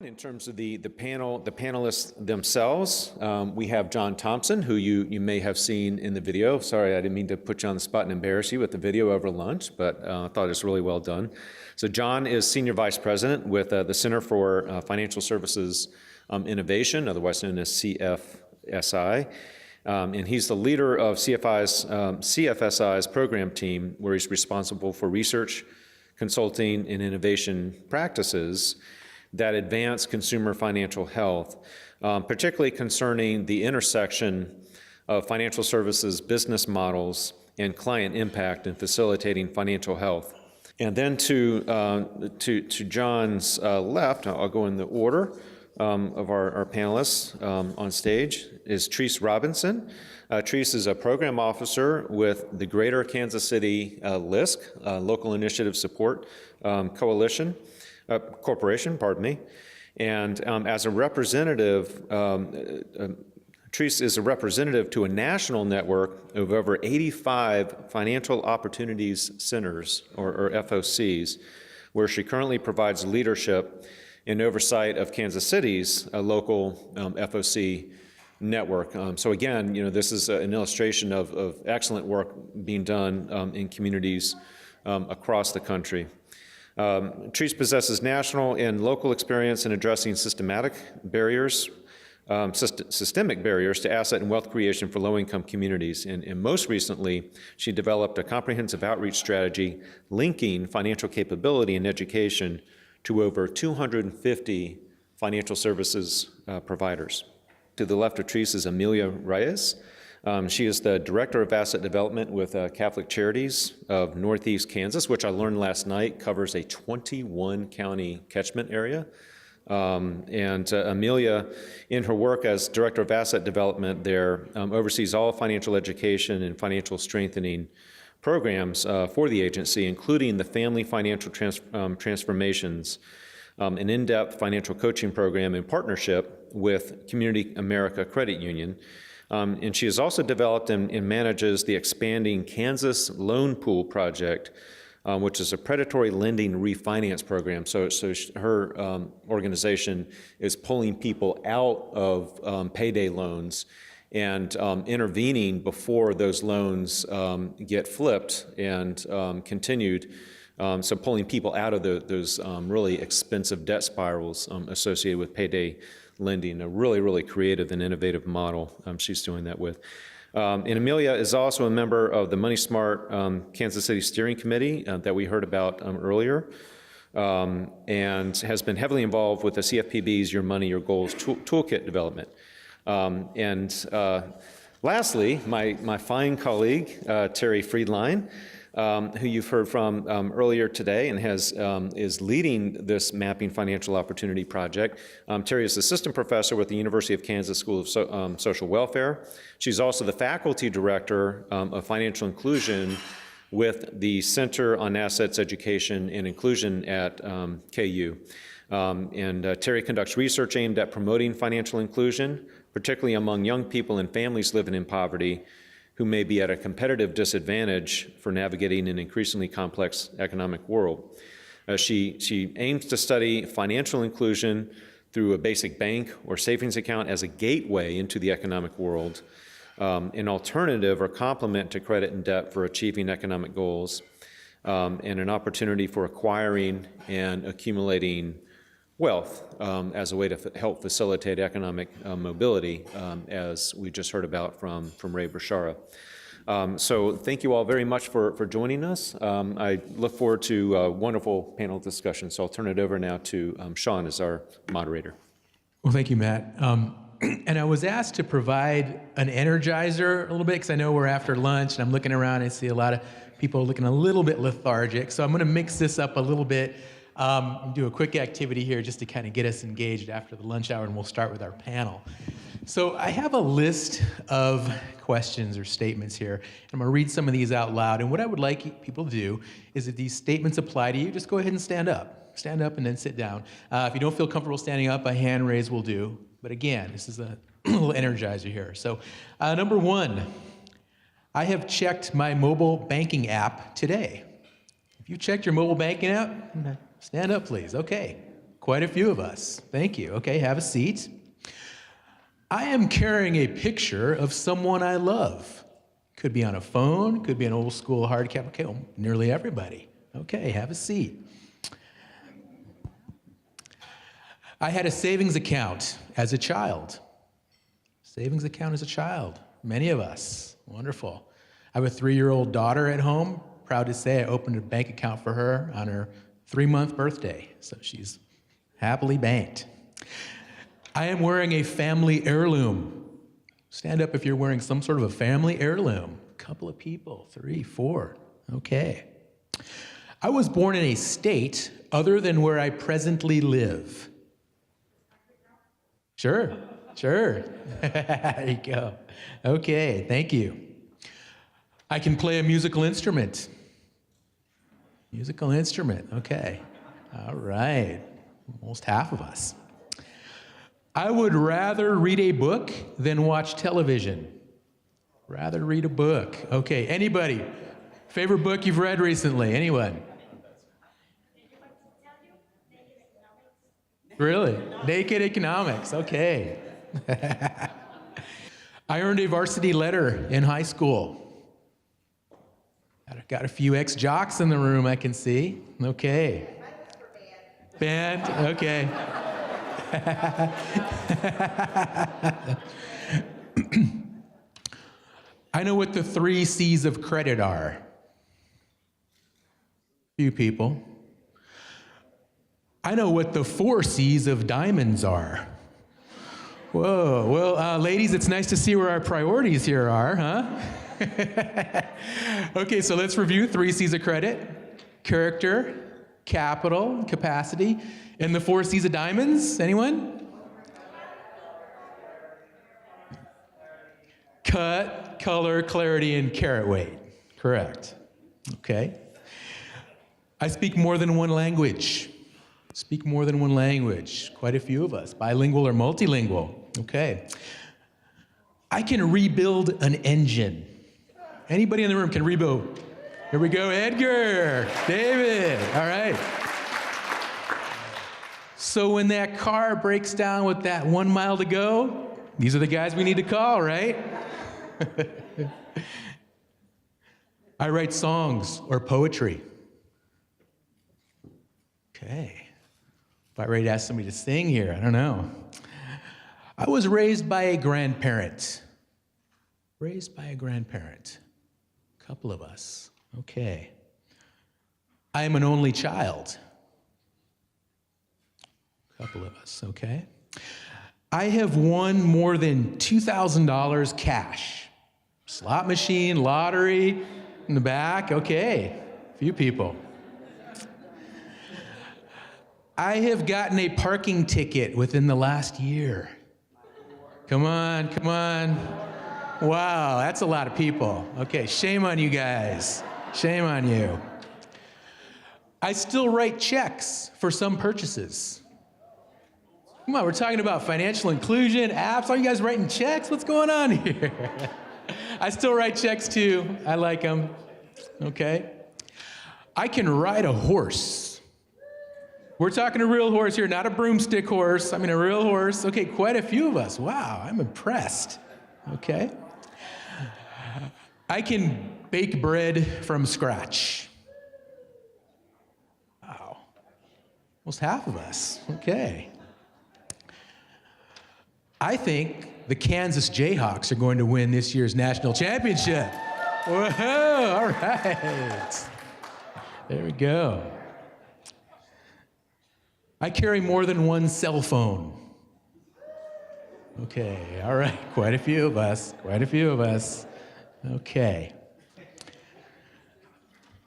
In terms of the panelists themselves, we have John Thompson, who you may have seen in the video. Sorry, I didn't mean to put you on the spot and embarrass you with the video over lunch, but I thought it was really well done. So John is Senior Vice President with the Center for Financial Services Innovation, otherwise known as CFSI. And he's the leader of CFSI's program team, where he's responsible for research, consulting, and innovation practices that advance consumer financial health, particularly concerning the intersection of financial services business models and client impact in facilitating financial health. And then to John's left, I'll go in the order of our panelists on stage, is Trese Robinson. Trese is a program officer with the Greater Kansas City LISC, Local Initiative Support Corporation, pardon me. And as a representative, Trese is a representative to a national network of over 85 financial opportunities centers, or FOCs, where she currently provides leadership and oversight of Kansas City's local FOC network. So again, this is an illustration of excellent work being done in communities across the country. Trese possesses national and local experience in addressing systemic barriers to asset and wealth creation for low-income communities. And most recently, she developed a comprehensive outreach strategy linking financial capability and education to over 250 financial services providers. To the left of Trese is Amelia Reyes. She is the Director of Asset Development with Catholic Charities of Northeast Kansas, which I learned last night covers a 21-county catchment area. And Amelia, in her work as Director of Asset Development there, oversees all financial education and financial strengthening programs for the agency, including the Family Financial Transformations, an in-depth financial coaching program in partnership with Community America Credit Union. And she has also developed and manages the expanding Kansas Loan Pool Project, which is a predatory lending refinance program. So her organization is pulling people out of payday loans and intervening before those loans get flipped and continued. So pulling people out of those really expensive debt spirals associated with payday lending, a really, really creative and innovative model she's doing that with. And Amelia is also a member of the Money Smart Kansas City Steering Committee that we heard about earlier, and has been heavily involved with the CFPB's Your Money, Your Goals toolkit development. And lastly, my fine colleague, Terri Friedline, who you've heard from earlier today and is leading this Mapping Financial Opportunity project. Terri is assistant professor with the University of Kansas School of Social Welfare. She's also the faculty director of financial inclusion with the Center on Assets, Education, and Inclusion at KU. And Terri conducts research aimed at promoting financial inclusion, particularly among young people and families living in poverty, who may be at a competitive disadvantage for navigating an increasingly complex economic world. She aims to study financial inclusion through a basic bank or savings account as a gateway into the economic world, an alternative or complement to credit and debt for achieving economic goals, and an opportunity for acquiring and accumulating wealth as a way to help facilitate economic mobility, as we just heard about from Ray Bashara. So thank you all very much for joining us. I look forward to a wonderful panel discussion. So I'll turn it over now to Shawn as our moderator. Well, thank you, Matt. And I was asked to provide an energizer a little bit because I know we're after lunch and I'm looking around and I see a lot of people looking a little bit lethargic. So I'm going to mix this up a little bit. Do a quick activity here just to kind of get us engaged after the lunch hour, and we'll start with our panel. So I have a list of questions or statements here, and I'm going to read some of these out loud. And what I would like people to do is, if these statements apply to you, just go ahead and stand up. Stand up and then sit down. If you don't feel comfortable standing up, a hand raise will do. But again, this is a little energizer here. So number one, I have checked my mobile banking app today. If you checked your mobile banking app, stand up, please. Okay, Quite a few of us. Thank you. Okay, have a seat. I am carrying a picture of someone I love. Could be on a phone, could be an old school hard cap. Okay, well, nearly everybody. Okay, have a seat. I had a savings account as a child. Savings account as a child. Many of us. Wonderful. I have a 3-year-old daughter at home. Proud to say I opened a bank account for her on her 3-month birthday. So she's happily banked. I am wearing a family heirloom. Stand up if you're wearing some sort of a family heirloom. A couple of people, 3, 4. Okay. I was born in a state other than where I presently live. Sure. There you go. Okay, thank you. I can play a musical instrument. Musical instrument, okay. All right, almost half of us. I would rather read a book than watch television. Rather read a book. Okay, anybody? Favorite book you've read recently? Anyone? Really? Naked Economics, okay. I earned a varsity letter in high school. Got a few ex-jocks in the room, I can see. Okay. Band, okay. I know what the 3 C's of credit are. Few people. I know what the 4 C's of diamonds are. Whoa, well, ladies, it's nice to see where our priorities here are, huh? Okay, so let's review 3 C's of credit: character, capital, capacity, and the 4 C's of diamonds. Anyone? Cut, color, clarity, and carat weight. Correct. Okay. I speak more than one language. Speak more than one language. Quite a few of us. Bilingual or multilingual. Okay. I can rebuild an engine. Anybody in the room can rebuild. Here we go, Edgar, David, all right. So when that car breaks down with that 1 mile to go, these are the guys we need to call, right? I write songs or poetry. Okay. About ready to ask somebody to sing here, I don't know. I was raised by a grandparent. Raised by a grandparent. A couple of us. Okay. I am an only child. A couple of us, okay. I have won more than $2,000 cash. Slot machine, lottery, in the back, okay. A few people. I have gotten a parking ticket within the last year. Come on, come on. Wow, that's a lot of people. Okay, shame on you guys. Shame on you. I still write checks for some purchases. Come on, we're talking about financial inclusion, apps. Are you guys writing checks? What's going on here? I still write checks too. I like them. Okay. I can ride a horse. We're talking a real horse here, not a broomstick horse. I mean a real horse. Okay, quite a few of us. Wow, I'm impressed. Okay. I can bake bread from scratch. Wow. Almost half of us. Okay. I think the Kansas Jayhawks are going to win this year's national championship. Whoa, all right. There we go. I carry more than one cell phone. Okay, all right, quite a few of us, quite a few of us. Okay.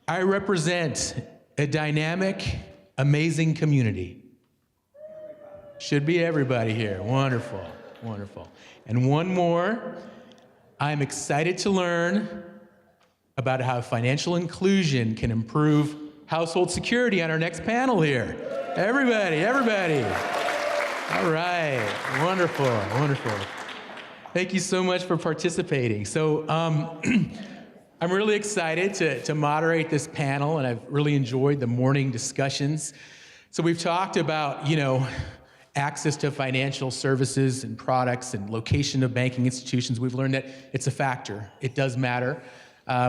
I represent a dynamic, amazing community. Should be everybody here. Wonderful, wonderful. And one more, I'm excited to learn about how financial inclusion can improve household security on our next panel here. Everybody, everybody. All right, wonderful, wonderful. Thank you so much for participating. So I'm really excited to moderate this panel, and I've really enjoyed the morning discussions. So we've talked about, access to financial services and products and location of banking institutions. We've learned that it's a factor. It does matter.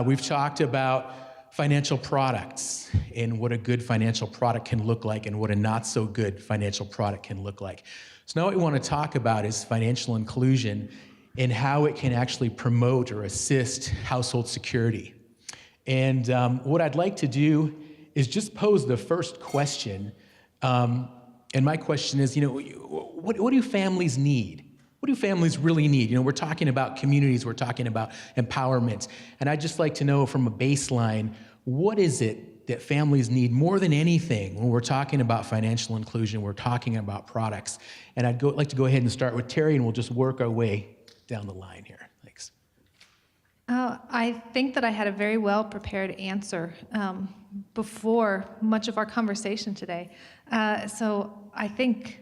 We've talked about financial products and what a good financial product can look like and what a not so good financial product can look like. So now what we want to talk about is financial inclusion and how it can actually promote or assist household security. And what I'd like to do is just pose the first question. And my question is, what do families need? What do families really need? We're talking about communities, we're talking about empowerment. And I'd just like to know from a baseline, what is it that families need more than anything when we're talking about financial inclusion, we're talking about products? And I'd like to go ahead and start with Terri, and we'll just work our way down the line here. Thanks. I think that I had a very well-prepared answer before much of our conversation today. So I think,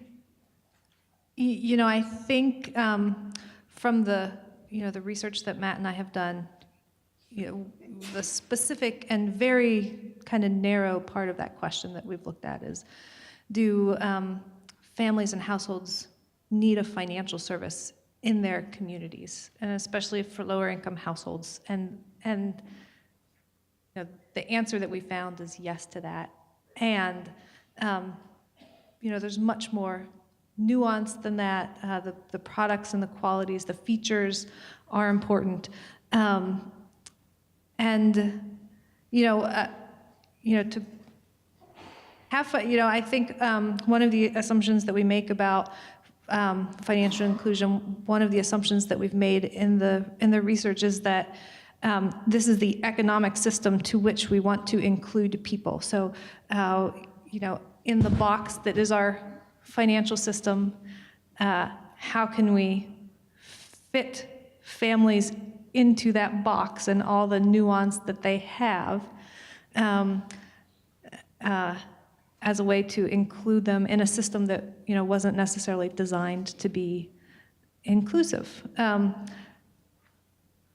from the, the research that Matt and I have done, the specific and very kind of narrow part of that question that we've looked at is, do families and households need a financial service in their communities, and especially for lower income households? And the answer that we found is yes to that. And there's much more nuance than that. The products and the qualities, the features are important. To have, I think one of the assumptions that we make about financial inclusion, one of the assumptions that we've made in the research is that this is the economic system to which we want to include people. So, in the box that is our financial system, how can we fit families into that box and all the nuance that they have as a way to include them in a system that wasn't necessarily designed to be inclusive.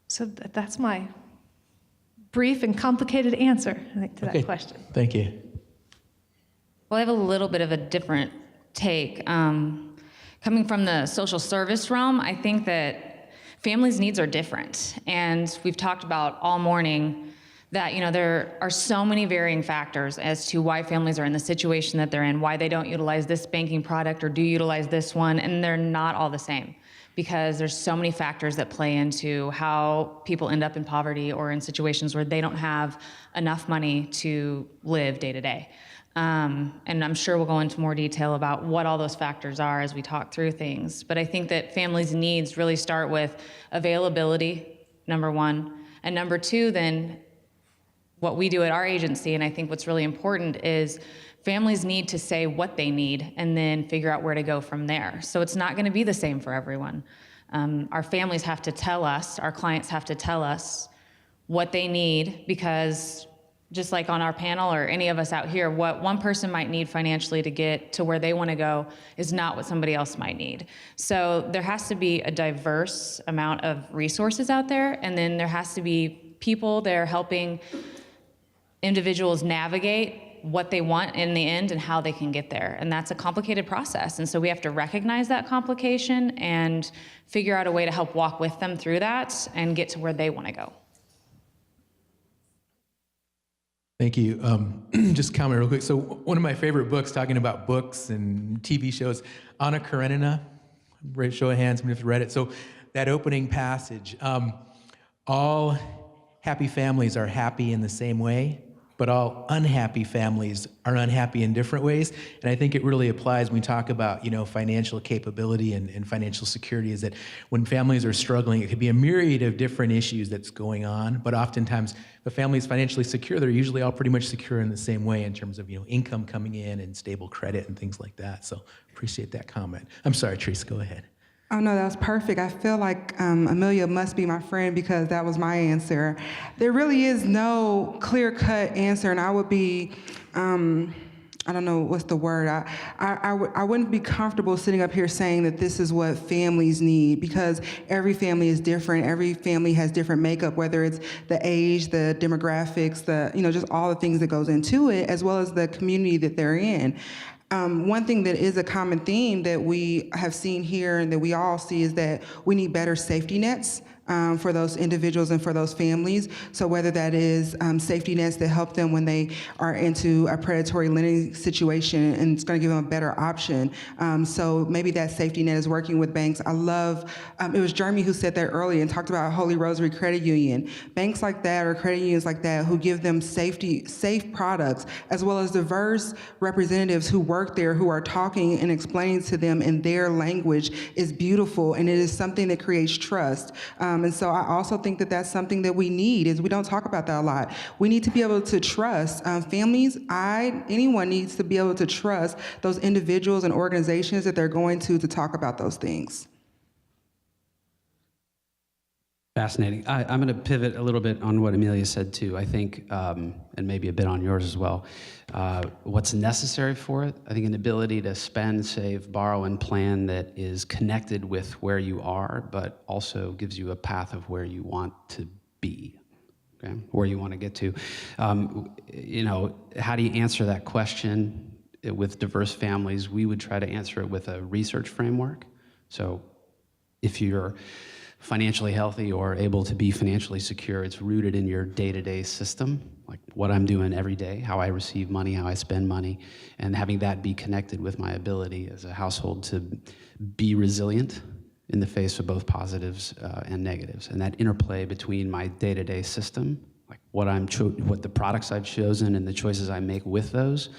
So that's my brief and complicated answer, I think, to that question. Thank you. Well, I have a little bit of a different take. Coming from the social service realm, I think that families' needs are different. And we've talked about all morning that there are so many varying factors as to why families are in the situation that they're in, why they don't utilize this banking product or do utilize this one, and they're not all the same, because there's so many factors that play into how people end up in poverty or in situations where they don't have enough money to live day to day. And I'm sure we'll go into more detail about what all those factors are as we talk through things. But I think that families' needs really start with availability, number one, and number two, then what we do at our agency, and I think what's really important, is families need to say what they need and then figure out where to go from there. So it's not going to be the same for everyone. Our families have to tell us, our clients have to tell us what they need, because just like on our panel or any of us out here, what one person might need financially to get to where they want to go is not what somebody else might need. So there has to be a diverse amount of resources out there, and then there has to be people that are helping individuals navigate what they want in the end and how they can get there. And that's a complicated process. And so we have to recognize that complication and figure out a way to help walk with them through that and get to where they want to go. Thank you. Just comment real quick. So one of my favorite books, talking about books and TV shows, Anna Karenina, show of hands, if you've read it. So that opening passage, all happy families are happy in the same way, but all unhappy families are unhappy in different ways. And I think it really applies when we talk about, financial capability and financial security, is that when families are struggling, it could be a myriad of different issues that's going on. But oftentimes, if a family is financially secure, they're usually all pretty much secure in the same way in terms of, income coming in and stable credit and things like that. So appreciate that comment. I'm sorry, Trese, go ahead. Oh, no, that was perfect. I feel like Amelia must be my friend, because that was my answer. There really is no clear-cut answer, and I would be I don't know what's the word. I wouldn't be comfortable sitting up here saying that this is what families need, because every family is different. Every family has different makeup, whether it's the age, the demographics, just all the things that goes into it, as well as the community that they're in. One thing that is a common theme that we have seen here and that we all see is that we need better safety nets for those individuals and for those families. So whether that is safety nets that help them when they are into a predatory lending situation, and it's going to give them a better option. So maybe that safety net is working with banks. I love, it was Jeremy who said that earlier and talked about Holy Rosary Credit Union. Banks like that or credit unions like that who give them safe products, as well as diverse representatives who work there who are talking and explaining to them in their language, is beautiful, and it is something that creates trust. And so I also think that that's something that we need, is we don't talk about that a lot. We need to be able to trust families. Anyone needs to be able to trust those individuals and organizations that they're going to talk about those things. Fascinating. I'm going to pivot a little bit on what Amelia said too. I think, and maybe a bit on yours as well, what's necessary for it. I think an ability to spend, save, borrow, and plan that is connected with where you are, but also gives you a path of where you want to be, okay? Where you want to get to. How do you answer that question with diverse families? We would try to answer it with a research framework. So if you're financially healthy or able to be financially secure, it's rooted in your day-to-day system, like what I'm doing every day, how I receive money, how I spend money, and having that be connected with my ability as a household to be resilient in the face of both positives and negatives. And that interplay between my day-to-day system, like what the products I've chosen and the choices I make with those,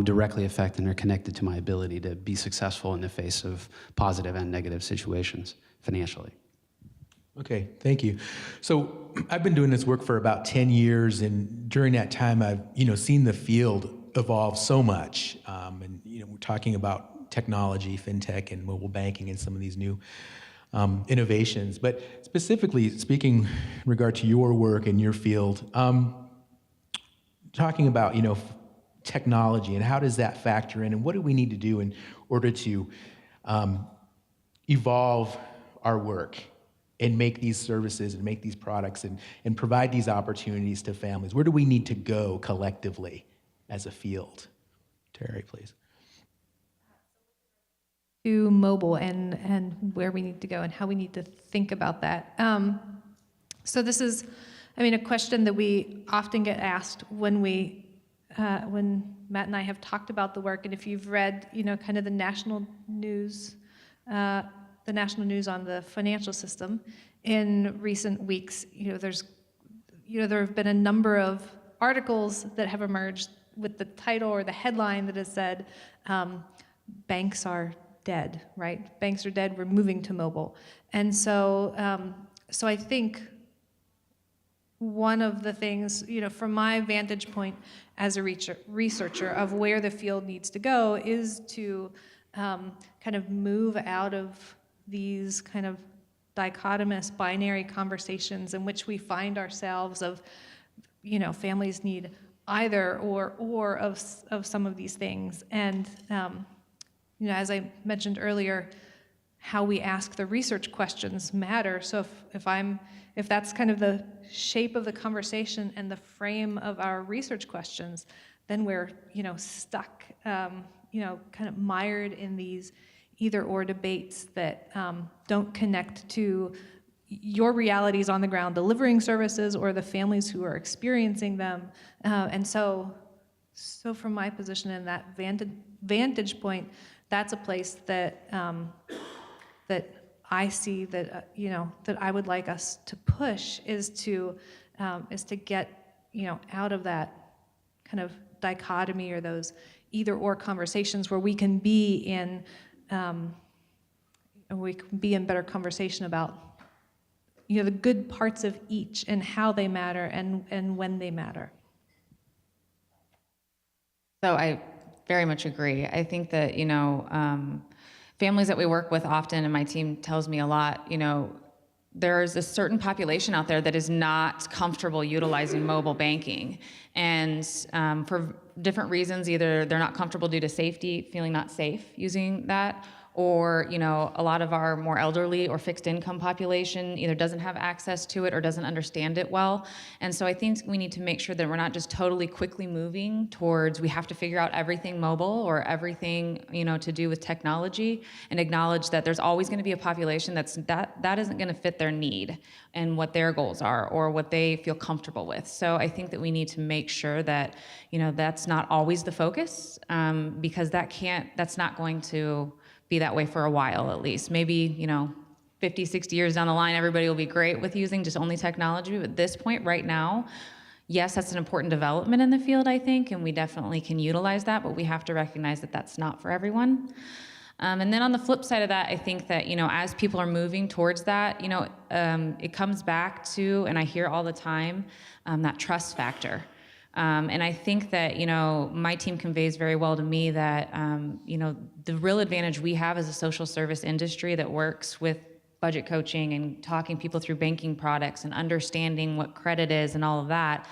directly affect and are connected to my ability to be successful in the face of positive and negative situations financially. Okay, thank you. So I've been doing this work for about 10 years, and during that time, I've seen the field evolve so much. We're talking about technology, fintech, and mobile banking, and some of these new innovations. But specifically speaking in regard to your work and your field, talking about technology and how does that factor in, and what do we need to do in order to evolve our work and make these services and make these products and provide these opportunities to families? Where do we need to go collectively as a field? Terri, please. To mobile and where we need to go and how we need to think about that. So this is, a question that we often get asked when Matt and I have talked about the work, and if you've read, kind of the national news on the financial system in recent weeks, there have been a number of articles that have emerged with the title or the headline that has said, banks are dead, right? Banks are dead, we're moving to mobile. And so I think one of the things, from my vantage point as a researcher of where the field needs to go is to kind of move out of these kind of dichotomous binary conversations in which we find ourselves of, families need either or of some of these things. And, as I mentioned earlier, how we ask the research questions matter. So if that's kind of the shape of the conversation and the frame of our research questions, then we're, stuck, kind of mired in these either or debates that don't connect to your realities on the ground, delivering services, or the families who are experiencing them. And so from my position in that vantage point, that's a place that that I see that that I would like us to push is to get out of that kind of dichotomy or those either or conversations where we can be in better conversation about the good parts of each and how they matter and when they matter. So I very much agree. I think that, families that we work with often, and my team tells me a lot, there's a certain population out there that is not comfortable utilizing mobile banking. And for different reasons, either they're not comfortable due to safety, feeling not safe using that, or a lot of our more elderly or fixed income population either doesn't have access to it or doesn't understand it well. And so I think we need to make sure that we're not just totally quickly moving towards we have to figure out everything mobile or everything to do with technology, and acknowledge that there's always going to be a population that isn't going to fit their need and what their goals are or what they feel comfortable with. So I think that we need to make sure that that's not always the focus, because that's not going to be that way for a while at least. Maybe, 50, 60 years down the line, everybody will be great with using just only technology. But at this point, right now, yes, that's an important development in the field, I think, and we definitely can utilize that, but we have to recognize that that's not for everyone. And then on the flip side of that, I think that, as people are moving towards that, it comes back to, and I hear all the time, that trust factor. And I think that, my team conveys very well to me that, the real advantage we have as a social service industry that works with budget coaching and talking people through banking products and understanding what credit is and all of that,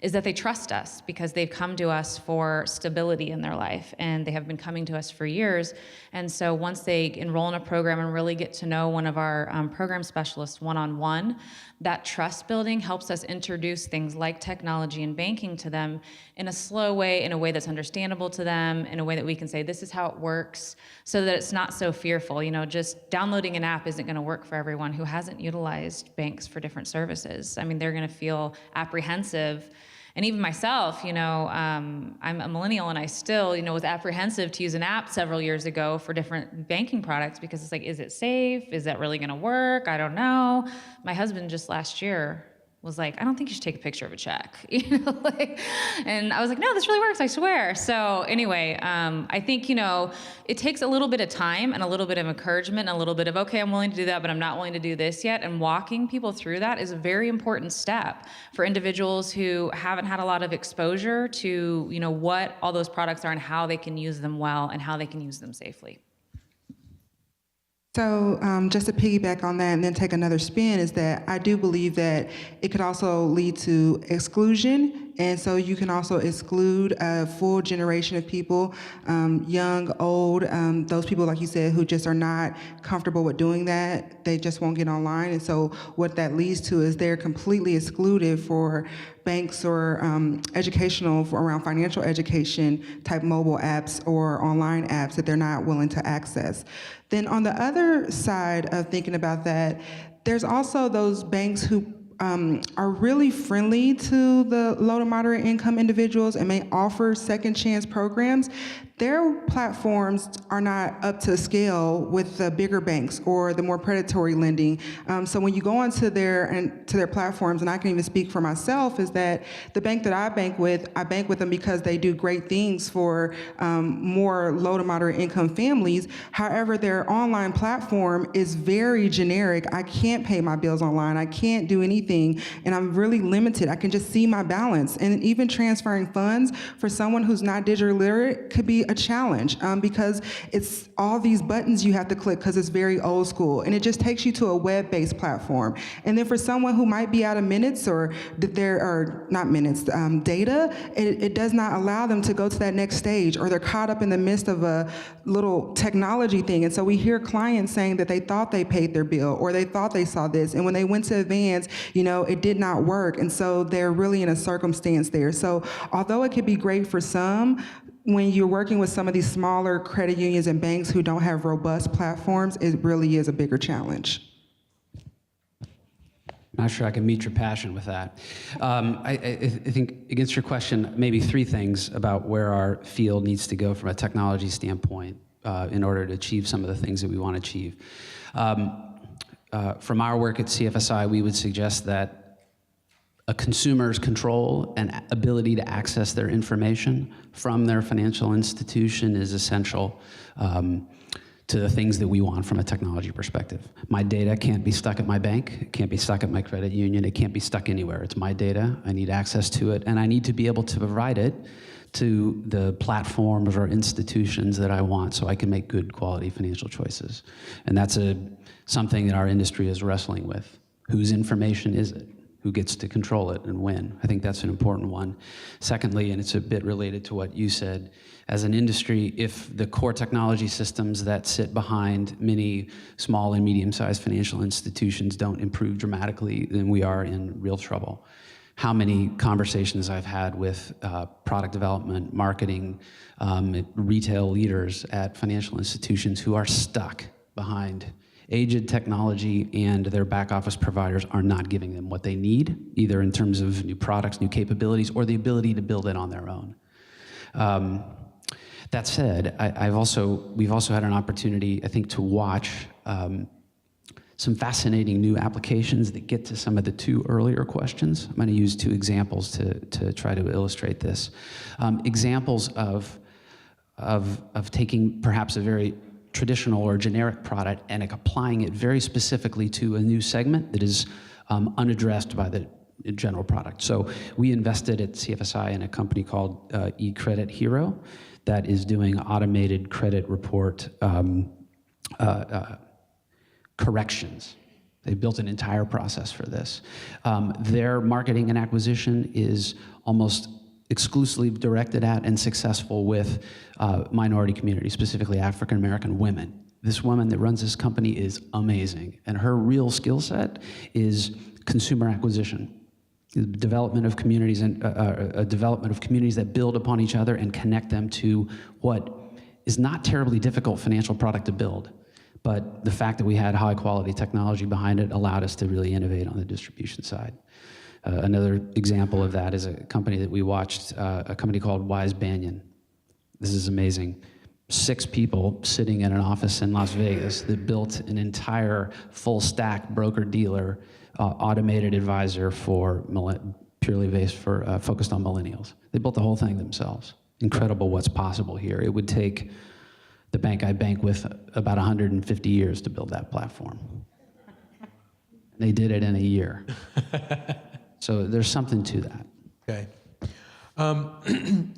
is that they trust us because they've come to us for stability in their life, and they have been coming to us for years. And so once they enroll in a program and really get to know one of our program specialists one-on-one, that trust building helps us introduce things like technology and banking to them in a slow way, in a way that's understandable to them, in a way that we can say, this is how it works, so that it's not so fearful. Just downloading an app isn't going to work for everyone who hasn't utilized banks for different services. I mean, they're going to feel apprehensive. And even myself, I'm a millennial, and I still, was apprehensive to use an app several years ago for different banking products because it's like, is it safe? Is that really going to work? I don't know. My husband just last year was like, I don't think you should take a picture of a check, and I was like, no, this really works, I swear. So anyway, I think, it takes a little bit of time and a little bit of encouragement and a little bit of, okay, I'm willing to do that, but I'm not willing to do this yet. And walking people through that is a very important step for individuals who haven't had a lot of exposure to, what all those products are and how they can use them well and how they can use them safely. So just to piggyback on that and then take another spin is that I do believe that it could also lead to exclusion. And so you can also exclude a full generation of people, young, old, those people, like you said, who just are not comfortable with doing that. They just won't get online. And so what that leads to is they're completely excluded for banks or educational around financial education type mobile apps or online apps that they're not willing to access. Then on the other side of thinking about that, there's also those banks who are really friendly to the low to moderate income individuals and may offer second chance programs. Their platforms are not up to scale with the bigger banks or the more predatory lending. So when you go onto their platforms, and I can even speak for myself, is that the bank that I bank with them because they do great things for more low to moderate income families. However, their online platform is very generic. I can't pay my bills online. I can't do anything, and I'm really limited. I can just see my balance. And even transferring funds for someone who's not digitally literate could be a challenge because it's all these buttons you have to click because it's very old school, and it just takes you to a web-based platform. And then for someone who might be out of minutes or data, it does not allow them to go to that next stage, or they're caught up in the midst of a little technology thing. And so we hear clients saying that they thought they paid their bill or they thought they saw this, and when they went to advance, it did not work. And so they're really in a circumstance there. So although it could be great for some, when you're working with some of these smaller credit unions and banks who don't have robust platforms, it really is a bigger challenge. Not sure I can meet your passion with that. I think, against your question, maybe three things about where our field needs to go from a technology standpoint in order to achieve some of the things that we want to achieve. From our work at CFSI, we would suggest that a consumer's control and ability to access their information from their financial institution is essential to the things that we want from a technology perspective. My data can't be stuck at my bank, it can't be stuck at my credit union, it can't be stuck anywhere. It's my data, I need access to it, and I need to be able to provide it to the platforms or institutions that I want so I can make good quality financial choices. And that's something that our industry is wrestling with. Whose information is it? Who gets to control it and when? I think that's an important one. Secondly, and it's a bit related to what you said, as an industry, if the core technology systems that sit behind many small and medium-sized financial institutions don't improve dramatically, then we are in real trouble. How many conversations I've had with product development, marketing, retail leaders at financial institutions who are stuck behind aged technology, and their back office providers are not giving them what they need, either in terms of new products, new capabilities, or the ability to build it on their own. That said, we've also had an opportunity, I think, to watch some fascinating new applications that get to some of the two earlier questions. I'm going to use two examples to try to illustrate this. Examples of taking perhaps a very traditional or generic product and applying it very specifically to a new segment that is unaddressed by the general product. So we invested at CFSI in a company called eCredit Hero that is doing automated credit report corrections. They built an entire process for this. Their marketing and acquisition is almost exclusively directed at and successful with minority communities, specifically African American women. This woman that runs this company is amazing, and her real skill set is consumer acquisition, development of communities and development of communities that build upon each other and connect them to what is not terribly difficult financial product to build. But the fact that we had high quality technology behind it allowed us to really innovate on the distribution side. Another example of that is a company that we watched, a company called Wise Banyan. This is amazing. 6 people sitting in an office in Las Vegas that built an entire full stack broker-dealer automated advisor for purely based for focused on millennials. They built the whole thing themselves. Incredible what's possible here. It would take the bank I bank with about 150 years to build that platform. They did it in a year. So there's something to that. Okay.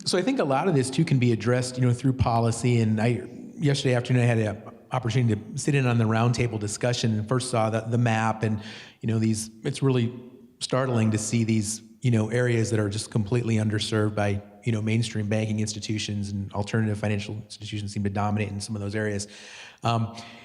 So I think a lot of this too can be addressed, through policy. And yesterday afternoon I had an opportunity to sit in on the roundtable discussion and first saw the map, and it's really startling to see these areas that are just completely underserved by mainstream banking institutions, and alternative financial institutions seem to dominate in some of those areas.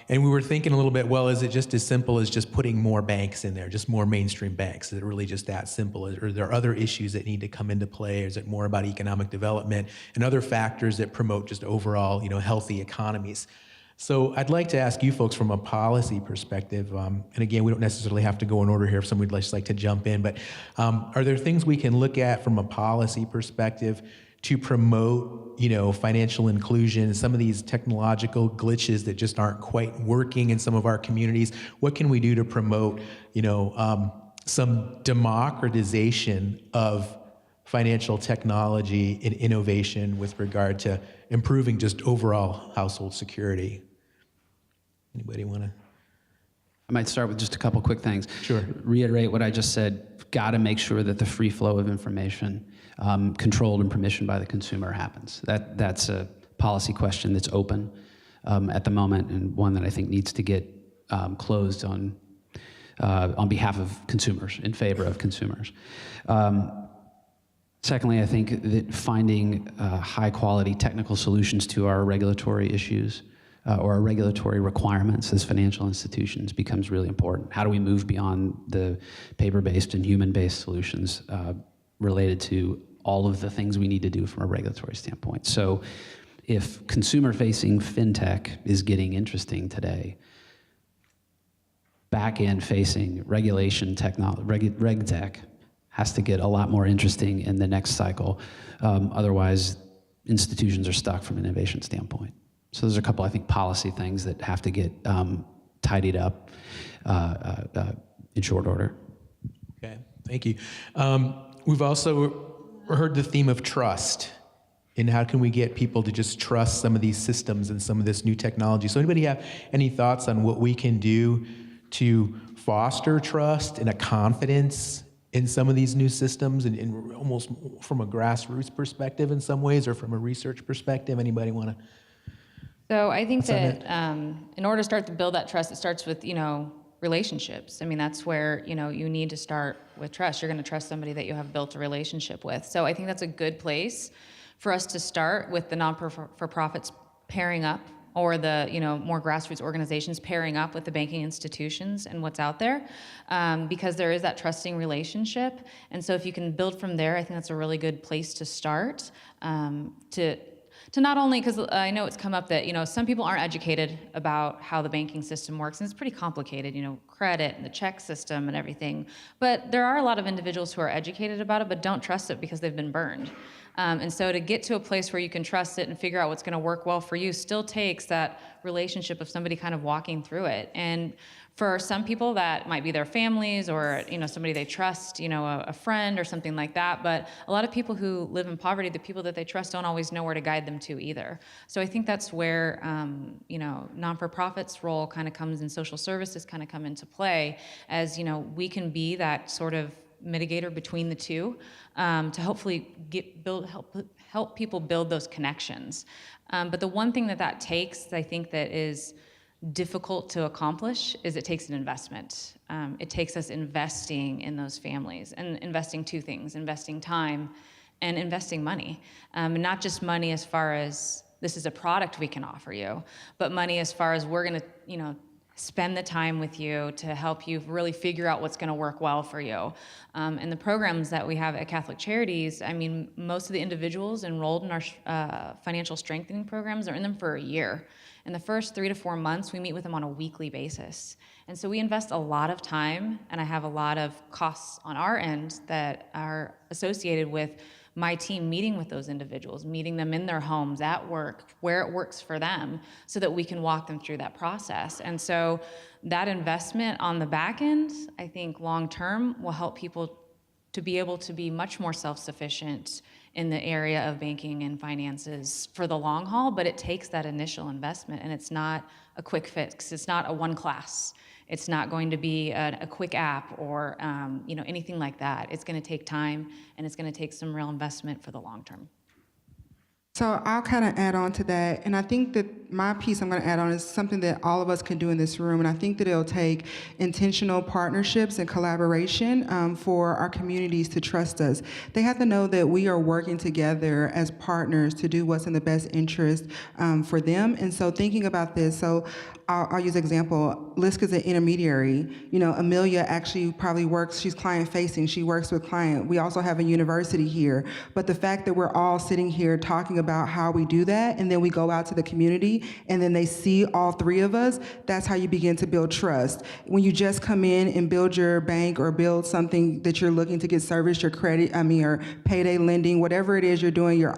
And we were thinking a little bit, well, is it just as simple as just putting more banks in there, just more mainstream banks? Is it really just that simple? Or are there other issues that need to come into play? Or is it more about economic development and other factors that promote just overall, healthy economies? So I'd like to ask you folks from a policy perspective, and again, we don't necessarily have to go in order here if somebody would just like to jump in, but are there things we can look at from a policy perspective to promote, financial inclusion, some of these technological glitches that just aren't quite working in some of our communities? What can we do to promote, some democratization of financial technology and innovation with regard to improving just overall household security? Anybody want to? I might start with just a couple quick things. Sure. Reiterate what I just said. Got to make sure that the free flow of information, controlled and permissioned by the consumer, happens. That's a policy question that's open at the moment, and one that I think needs to get closed on behalf of consumers, in favor of consumers. Secondly, I think that finding high-quality technical solutions to our regulatory issues or our regulatory requirements as financial institutions becomes really important. How do we move beyond the paper-based and human-based solutions related to all of the things we need to do from a regulatory standpoint? So if consumer-facing fintech is getting interesting today, back-end facing regulation technology, reg tech, has to get a lot more interesting in the next cycle. Otherwise, institutions are stuck from an innovation standpoint. So there's a couple, I think, policy things that have to get tidied up in short order. Okay, thank you. We've also heard the theme of trust, and how can we get people to just trust some of these systems and some of this new technology? So anybody have any thoughts on what we can do to foster trust and a confidence in some of these new systems, and almost from a grassroots perspective in some ways, or from a research perspective? Anybody want to? So I think that in order to start to build that trust, it starts with, relationships. I mean, that's where, you need to start with trust. You're going to trust somebody that you have built a relationship with. So I think that's a good place for us to start, with the non-for-profits pairing up, or the more grassroots organizations pairing up with the banking institutions and what's out there, because there is that trusting relationship. And so if you can build from there, I think that's a really good place to start, to not only, because I know it's come up that some people aren't educated about how the banking system works, and it's pretty complicated, credit and the check system and everything. But there are a lot of individuals who are educated about it but don't trust it because they've been burned. And so to get to a place where you can trust it and figure out what's going to work well for you still takes that relationship of somebody kind of walking through it. And for some people, that might be their families, or somebody they trust, a friend or something like that. But a lot of people who live in poverty, the people that they trust don't always know where to guide them to either. So I think that's where non-for-profits role kind of comes in, social services kind of come into play, as we can be that sort of mitigator between the two, to hopefully help people build those connections. But the one thing that takes, I think, that is difficult to accomplish, is it takes an investment. It takes us investing in those families, and investing two things: investing time and investing money. And not just money as far as this is a product we can offer you, but money as far as we're going to spend the time with you to help you really figure out what's going to work well for you. And the programs that we have at Catholic Charities, I mean, most of the individuals enrolled in our financial strengthening programs are in them for a year. In the first 3 to 4 months, we meet with them on a weekly basis. And so we invest a lot of time, and I have a lot of costs on our end that are associated with my team meeting with those individuals, meeting them in their homes, at work, where it works for them, so that we can walk them through that process. And so that investment on the back end, I think long term, will help people to be able to be much more self-sufficient in the area of banking and finances for the long haul. But it takes that initial investment, and it's not a quick fix. It's not a one class. It's not going to be a quick app or anything like that. It's going to take time, and it's going to take some real investment for the long term. So I'll kind of add on to that, and I think that my piece I'm going to add on is something that all of us can do in this room, and I think that it'll take intentional partnerships and collaboration for our communities to trust us. They have to know that we are working together as partners to do what's in the best interest for them. And so thinking about this, so I'll use an example. LISC is an intermediary. Amelia actually probably works, she's client-facing, she works with client. We also have a university here. But the fact that we're all sitting here talking about how we do that, and then we go out to the community, and then they see all three of us, that's how you begin to build trust. When you just come in and build your bank or build something that you're looking to get serviced, your credit, or payday lending, whatever it is you're doing, your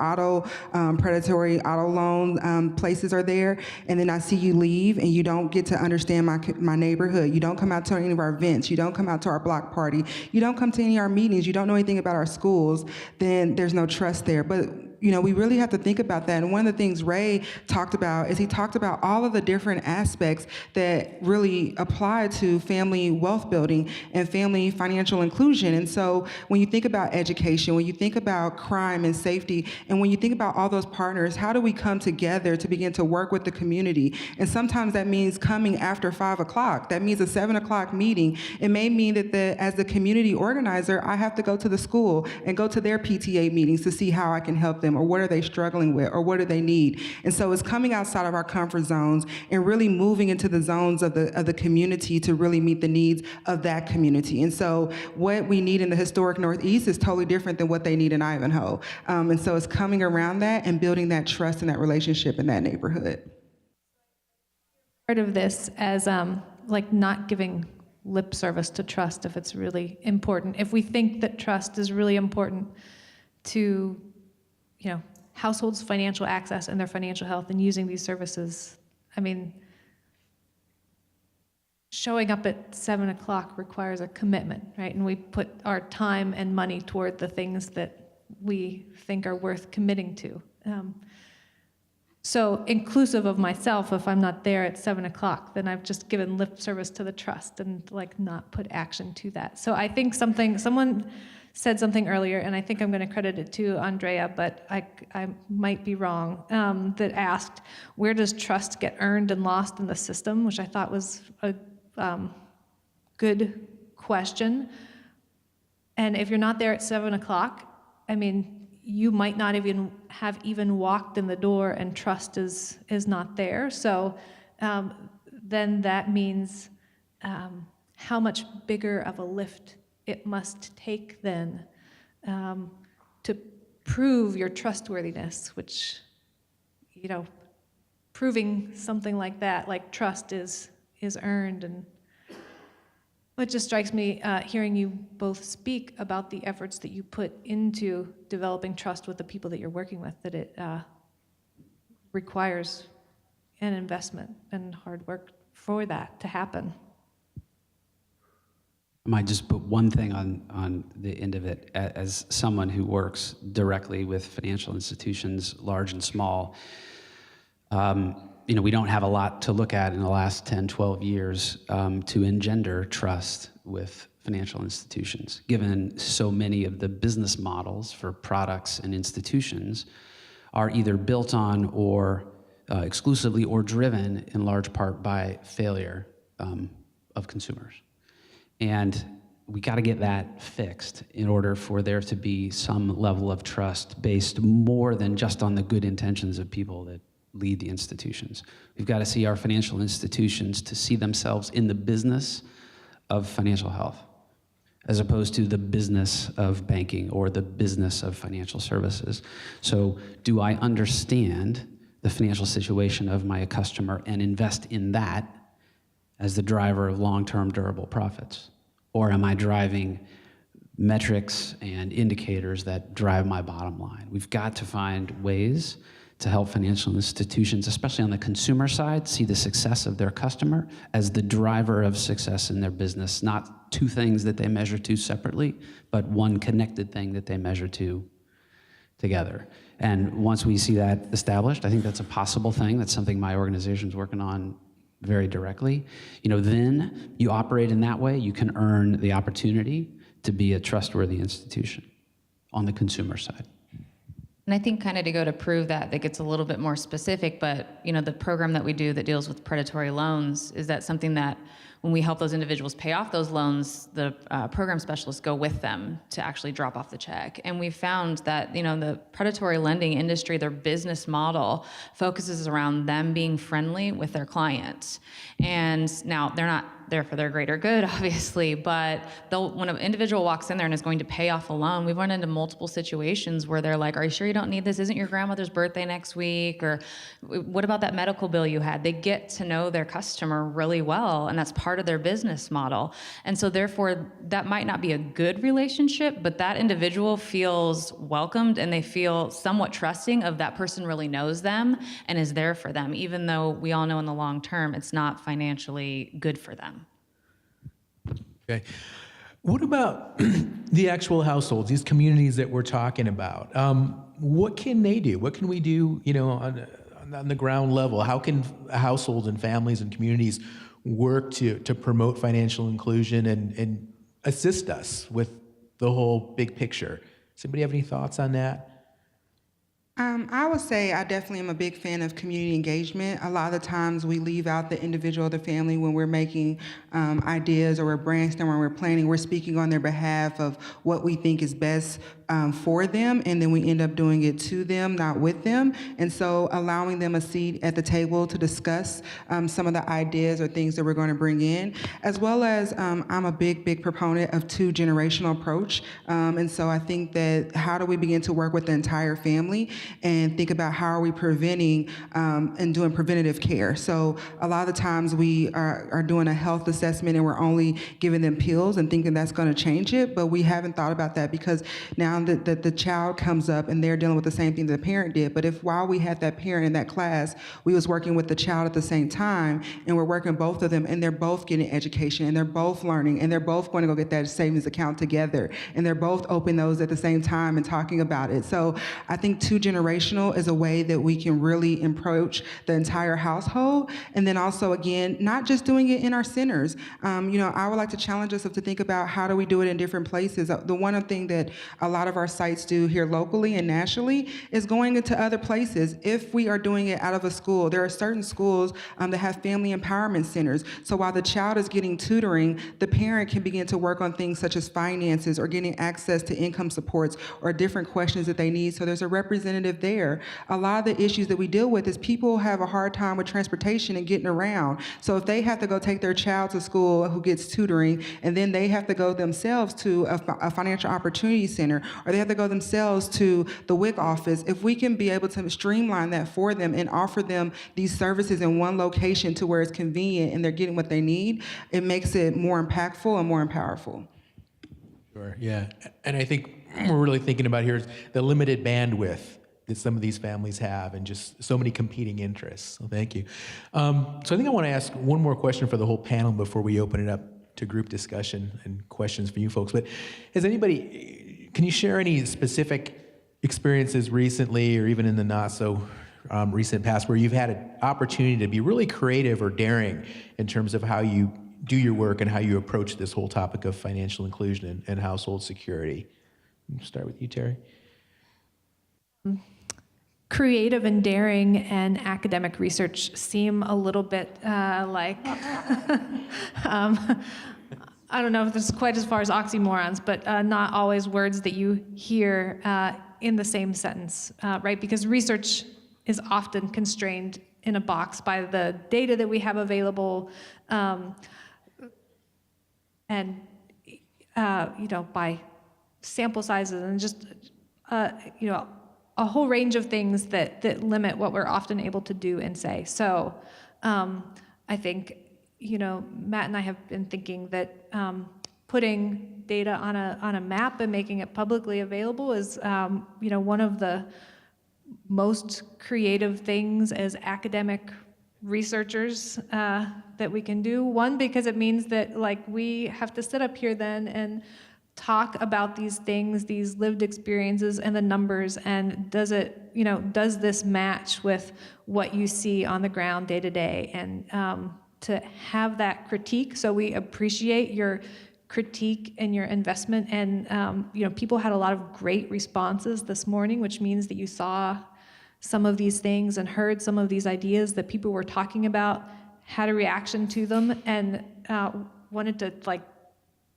predatory auto loan places are there, and then I see you leave, and you don't get to understand my neighborhood. You don't come out to any of our events. You don't come out to our block party. You don't come to any of our meetings. You don't know anything about our schools. Then there's no trust there. But we really have to think about that. And one of the things Ray talked about is he talked about all of the different aspects that really apply to family wealth building and family financial inclusion. And so when you think about education, when you think about crime and safety, and when you think about all those partners, how do we come together to begin to work with the community? And sometimes that means coming after 5 o'clock. That means a 7 o'clock meeting. It may mean that as the community organizer, I have to go to the school and go to their PTA meetings to see how I can help them, or what are they struggling with, or what do they need. And so it's coming outside of our comfort zones and really moving into the zones of the community to really meet the needs of that community. And so what we need in the historic Northeast is totally different than what they need in Ivanhoe. And so it's coming around that and building that trust and that relationship in that neighborhood. Part of this as not giving lip service to trust if it's really important. If we think that trust is really important to households' financial access and their financial health and using these services, showing up at 7 o'clock requires a commitment, right? And we put our time and money toward the things that we think are worth committing to. So inclusive of myself, if I'm not there at 7 o'clock, then I've just given lip service to the trust and not put action to that. So I think someone said something earlier, and I think I'm going to credit it to Andrea, but I might be wrong, that asked, where does trust get earned and lost in the system, which I thought was a good question. And if you're not there at 7 o'clock, I mean, you might not even have walked in the door and trust is not there. So then that means how much bigger of a lift it must take then to prove your trustworthiness, which, you know, proving something like that, like trust is earned. And it just strikes me, hearing you both speak about the efforts that you put into developing trust with the people that you're working with, that it requires an investment and hard work for that to happen. I might just put one thing on the end of it. As someone who works directly with financial institutions, large and small, we don't have a lot to look at in the last 10, 12 years to engender trust with financial institutions, given so many of the business models for products and institutions are either built on or exclusively or driven in large part by failure of consumers. And we got to get that fixed in order for there to be some level of trust based more than just on the good intentions of people that lead the institutions. We've got to see our financial institutions to see themselves in the business of financial health, as opposed to the business of banking or the business of financial services. So do I understand the financial situation of my customer and invest in that as the driver of long-term durable profits? Or am I driving metrics and indicators that drive my bottom line? We've got to find ways to help financial institutions, especially on the consumer side, see the success of their customer as the driver of success in their business, not two things that they measure to separately, but one connected thing that they measure to together. And once we see that established, I think that's a possible thing. That's something my organization's working on very directly. Then you operate in that way, you can earn the opportunity to be a trustworthy institution on the consumer side. And I think kind of to go to prove that gets a little bit more specific, but the program that we do that deals with predatory loans, is that something that when we help those individuals pay off those loans, the program specialists go with them to actually drop off the check. And we found that, the predatory lending industry, their business model focuses around them being friendly with their clients. And now they're not there for their greater good, obviously, but when an individual walks in there and is going to pay off a loan, we've run into multiple situations where they're like, are you sure you don't need this? Isn't your grandmother's birthday next week? Or what about that medical bill you had? They get to know their customer really well, and that's part of their business model. And so therefore, that might not be a good relationship, but that individual feels welcomed and they feel somewhat trusting of that person really knows them and is there for them, even though we all know in the long term it's not financially good for them. Okay. What about the actual households, these communities that we're talking about? What can they do? What can we do, on the ground level? How can households and families and communities work to promote financial inclusion and assist us with the whole big picture? Does anybody have any thoughts on that? I would say I definitely am a big fan of community engagement. A lot of the times we leave out the individual or the family when we're making ideas or we're brainstorming, when we're planning, we're speaking on their behalf of what we think is best for them, and then we end up doing it to them, not with them. And so allowing them a seat at the table to discuss some of the ideas or things that we're going to bring in, as well as I'm a big proponent of two-generational approach. And so I think that how do we begin to work with the entire family and think about how are we preventing and doing preventative care. So a lot of the times we are doing a health assessment and we're only giving them pills and thinking that's going to change it, but we haven't thought about that because now that the child comes up and they're dealing with the same thing the parent did. But if while we had that parent in that class, we was working with the child at the same time and we're working both of them and they're both getting education and they're both learning and they're both going to go get that savings account together and they're both open those at the same time and talking about it. So I think two-generational is a way that we can really approach the entire household. And then also, again, not just doing it in our centers. I would like to challenge us to think about how do we do it in different places. The one thing that a lot lot of our sites do here locally and nationally, is going into other places. If we are doing it out of a school, there are certain schools that have family empowerment centers. So while the child is getting tutoring, the parent can begin to work on things such as finances or getting access to income supports or different questions that they need. So there's a representative there. A lot of the issues that we deal with is people have a hard time with transportation and getting around. So if they have to go take their child to school who gets tutoring, and then they have to go themselves to a financial opportunity center, or they have to go themselves to the WIC office, if we can be able to streamline that for them and offer them these services in one location to where it's convenient and they're getting what they need, it makes it more impactful and more powerful. Sure, yeah. And I think what we're really thinking about here is the limited bandwidth that some of these families have and just so many competing interests. So thank you. So I think I want to ask one more question for the whole panel before we open it up to group discussion and questions for you folks. But has anybody, can you share any specific experiences recently or even in the not so recent past where you've had an opportunity to be really creative or daring in terms of how you do your work and how you approach this whole topic of financial inclusion and household security? We'll start with you, Terri. Creative and daring and academic research seem a little bit like, I don't know if this is quite as far as oxymorons, but not always words that you hear in the same sentence, right? Because research is often constrained in a box by the data that we have available, and by sample sizes and just a whole range of things that limit what we're often able to do and say. So I think, Matt and I have been thinking that putting data on a map and making it publicly available is, one of the most creative things as academic researchers that we can do. One, because it means that we have to sit up here then and talk about these things, these lived experiences and the numbers, and does this match with what you see on the ground day to day? And to have that critique, so we appreciate your critique and your investment. And people had a lot of great responses this morning, which means that you saw some of these things and heard some of these ideas that people were talking about, had a reaction to them, and wanted to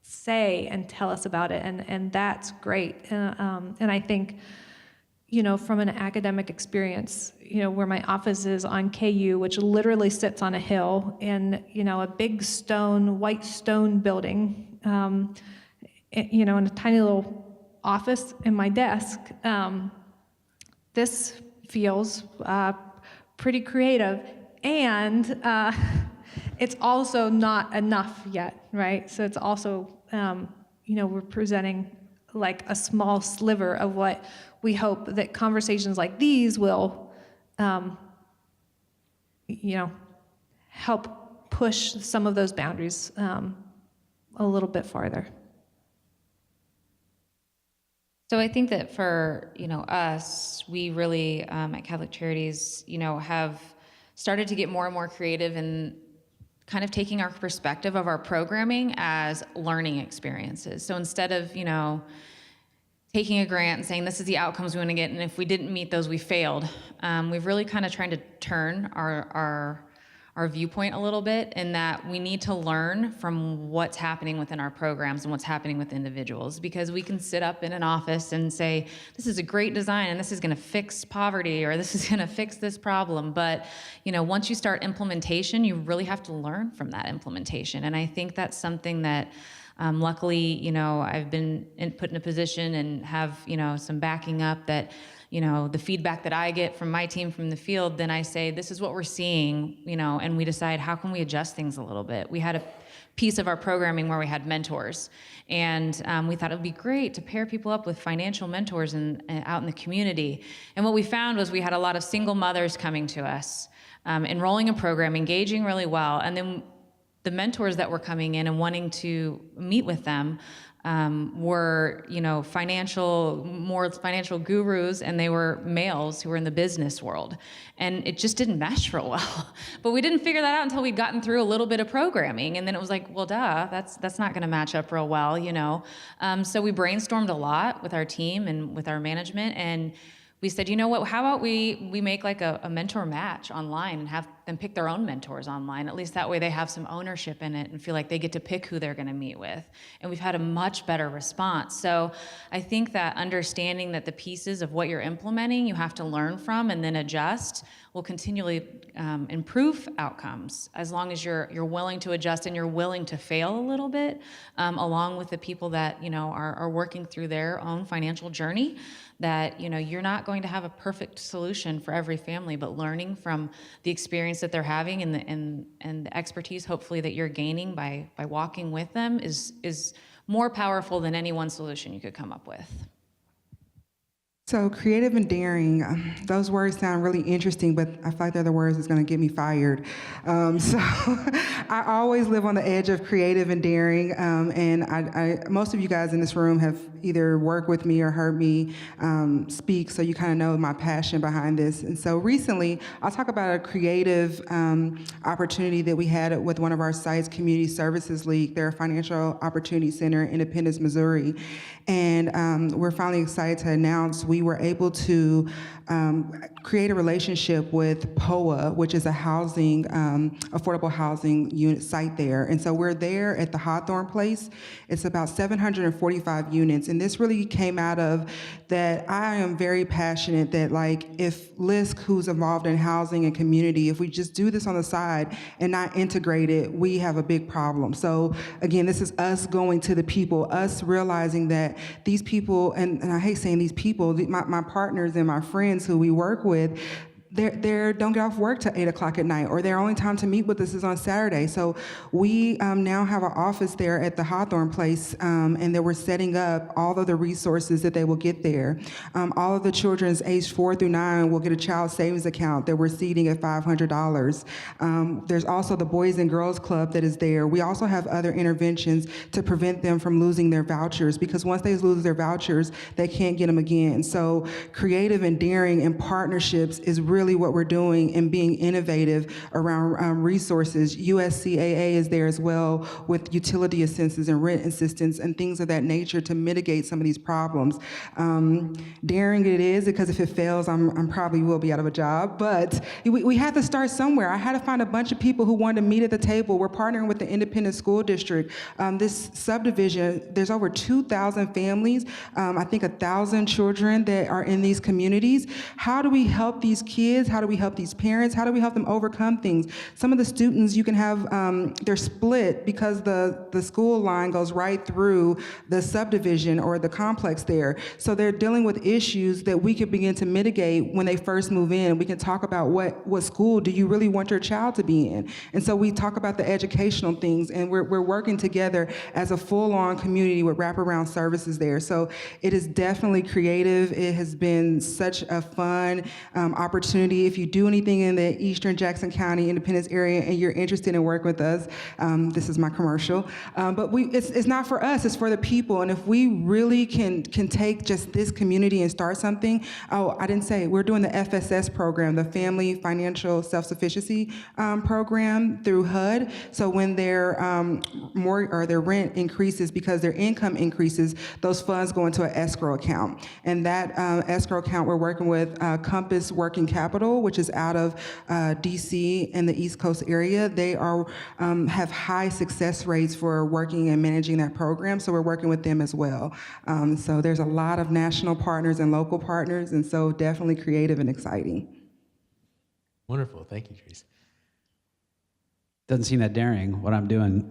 say and tell us about it, and that's great. And I think, from an academic experience, where my office is on KU, which literally sits on a hill in, a big white stone building, in a tiny little office in my desk, this feels pretty creative, and it's also not enough yet, right? So it's also, we're presenting a small sliver of what we hope that conversations like these will, help push some of those boundaries a little bit farther. So I think that for, us, we really, at Catholic Charities, have started to get more and more creative in kind of taking our perspective of our programming as learning experiences. So instead of, taking a grant and saying this is the outcomes we want to get, and if we didn't meet those, we failed, we've really kind of tried to turn our viewpoint a little bit, in that we need to learn from what's happening within our programs and what's happening with individuals, because we can sit up in an office and say, this is a great design and this is going to fix poverty, or this is going to fix this problem. But, once you start implementation, you really have to learn from that implementation. And I think that's something that, luckily, I've been put in a position and have, some backing up that, the feedback that I get from my team from the field, then I say, this is what we're seeing, and we decide, how can we adjust things a little bit? We had a piece of our programming where we had mentors, and we thought it would be great to pair people up with financial mentors out in the community. And what we found was we had a lot of single mothers coming to us, enrolling in program, engaging really well, and then the mentors that were coming in and wanting to meet with them, were, more financial gurus, and they were males who were in the business world. And it just didn't mesh real well. But we didn't figure that out until we'd gotten through a little bit of programming. And then it was like, well, duh, that's not gonna match up real well, So we brainstormed a lot with our team and with our management, and we said, you know what, how about we make like a mentor match online and have them pick their own mentors online. At least that way they have some ownership in it and feel like they get to pick who they're gonna meet with. And we've had a much better response. So I think that understanding that the pieces of what you're implementing, you have to learn from and then adjust, will continually improve outcomes, as long as you're willing to adjust and you're willing to fail a little bit, along with the people that are working through their own financial journey. That you're not going to have a perfect solution for every family, but learning from the experience that they're having and the expertise, hopefully, that you're gaining by walking with them is more powerful than any one solution you could come up with. So creative and daring, those words sound really interesting, but I feel like they're the words that's gonna get me fired. So I always live on the edge of creative and daring, and I most of you guys in this room have either worked with me or heard me speak, so you kind of know my passion behind this. And so recently, I'll talk about a creative opportunity that we had with one of our sites, Community Services League. They're a financial opportunity center in Independence, Missouri. And we're finally excited to announce we were able to create a relationship with POA, which is a housing, affordable housing unit site there. And so we're there at the Hawthorne Place. It's about 745 units. And this really came out of that I am very passionate that, like, if LISC, who's involved in housing and community, if we just do this on the side and not integrate it, we have a big problem. So again, this is us going to the people, us realizing that these people, and I hate saying these people, my partners and my friends who we work with, they don't get off work till 8 o'clock at night, or their only time to meet with us is on Saturday. So we now have an office there at the Hawthorne Place, and that we're setting up all of the resources that they will get there. All of the children's aged 4 through 9 will get a child savings account that we're seeding at $500. There's also the Boys and Girls Club that is there. We also have other interventions to prevent them from losing their vouchers, because once they lose their vouchers, they can't get them again. So creative and daring and partnerships is really what we're doing, and being innovative around resources. USCAA is there as well with utility assistance and rent assistance and things of that nature to mitigate some of these problems. Daring it is, because if it fails, I'm probably will be out of a job, but we have to start somewhere. I had to find a bunch of people who wanted to meet at the table. We're partnering with the Independent School District. This subdivision, there's over 2,000 families, I think 1,000 children that are in these communities. How do we help these kids? How do we help these parents? How do we help them overcome things? Some of the students, you can have, they're split because the school line goes right through the subdivision or the complex there. So they're dealing with issues that we could begin to mitigate when they first move in. We can talk about what school do you really want your child to be in? And so we talk about the educational things, and we're working together as a full-on community with wraparound services there. So it is definitely creative. It has been such a fun opportunity. If you do anything in the Eastern Jackson County Independence area and you're interested in working with us, this is my commercial. But it's not for us, it's for the people. And if we really can take just this community and start something, oh, I didn't say, we're doing the FSS program, the Family Financial Self-Sufficiency program through HUD. So when their their rent increases because their income increases, those funds go into an escrow account. And that escrow account, we're working with Compass Working Capital, which is out of DC and the East Coast area. They are have high success rates for working and managing that program, so we're working with them as well. So there's a lot of national partners and local partners, and so definitely creative and exciting. Wonderful, thank you, Trese. Doesn't seem that daring, what I'm doing.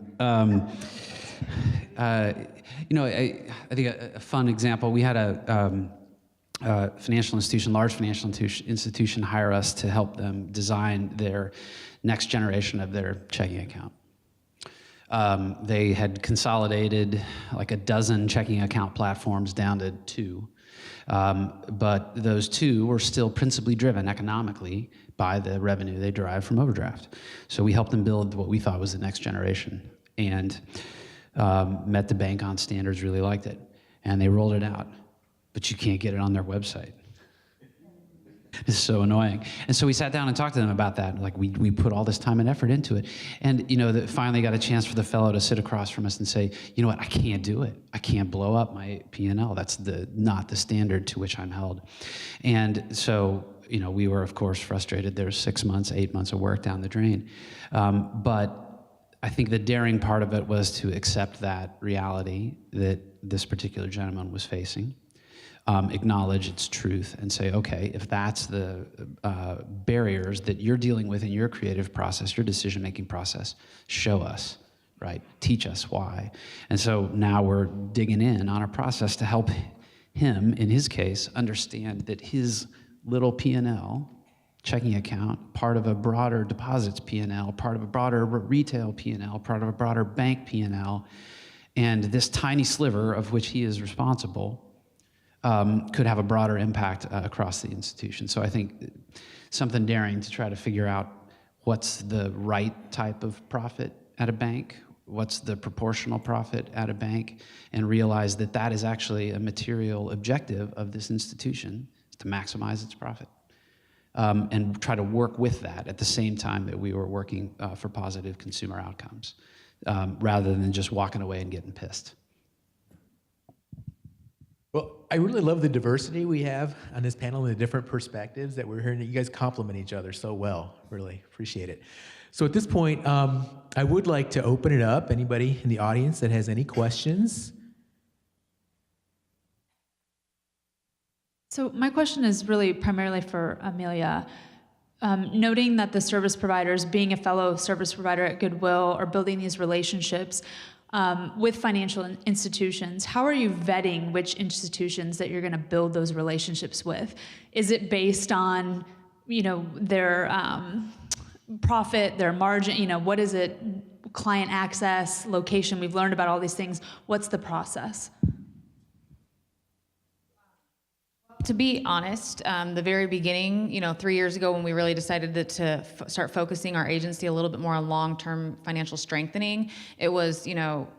I think a fun example, we had a financial institution, large financial institution, hire us to help them design their next generation of their checking account. They had consolidated like a dozen checking account platforms down to 2. But those 2 were still principally driven economically by the revenue they derived from overdraft. So we helped them build what we thought was the next generation. And met the bank on standards, really liked it, and they rolled it out, but you can't get it on their website. It's so annoying. And so we sat down and talked to them about that. Like we put all this time and effort into it. And finally got a chance for the fellow to sit across from us and say, you know what, I can't do it. I can't blow up my P&L. That's not the standard to which I'm held. And so, we were of course frustrated. There's 6 months, 8 months of work down the drain. But I think the daring part of it was to accept that reality that this particular gentleman was facing. Acknowledge its truth and say, okay, if that's the barriers that you're dealing with in your creative process, your decision-making process, show us, right? Teach us why. And so now we're digging in on a process to help him, in his case, understand that his little P&L, checking account, part of a broader deposits P&L, part of a broader retail P&L, part of a broader bank P&L, and this tiny sliver of which he is responsible could have a broader impact across the institution. So I think something daring to try to figure out what's the right type of profit at a bank, what's the proportional profit at a bank, and realize that that is actually a material objective of this institution, is to maximize its profit. And try to work with that at the same time that we were working for positive consumer outcomes, rather than just walking away and getting pissed. Well, I really love the diversity we have on this panel and the different perspectives that we're hearing. You guys complement each other so well. Really appreciate it. So at this point, I would like to open it up. Anybody in the audience that has any questions? So my question is really primarily for Amelia. Noting that the service providers, being a fellow service provider at Goodwill, are building these relationships with financial institutions, how are you vetting which institutions that you're going to build those relationships with? Is it based on, their profit, their margin? What is it? Client access, location? We've learned about all these things. What's the process? To be honest, the very beginning, 3 years ago when we really decided to start focusing our agency a little bit more on long-term financial strengthening, it was,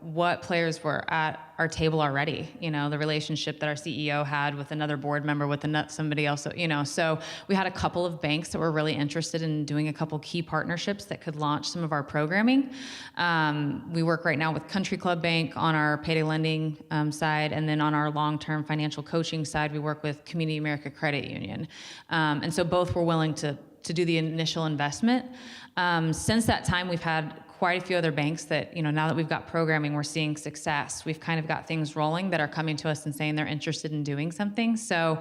what players were at our table already, the relationship that our CEO had with another board member, with somebody else, so we had a couple of banks that were really interested in doing a couple key partnerships that could launch some of our programming. We work right now with Country Club Bank on our payday lending side, and then on our long-term financial coaching side, we work with Community America Credit Union. And so both were willing to do the initial investment. Since that time, we've had quite a few other banks that, now that we've got programming, we're seeing success. We've kind of got things rolling that are coming to us and saying they're interested in doing something. So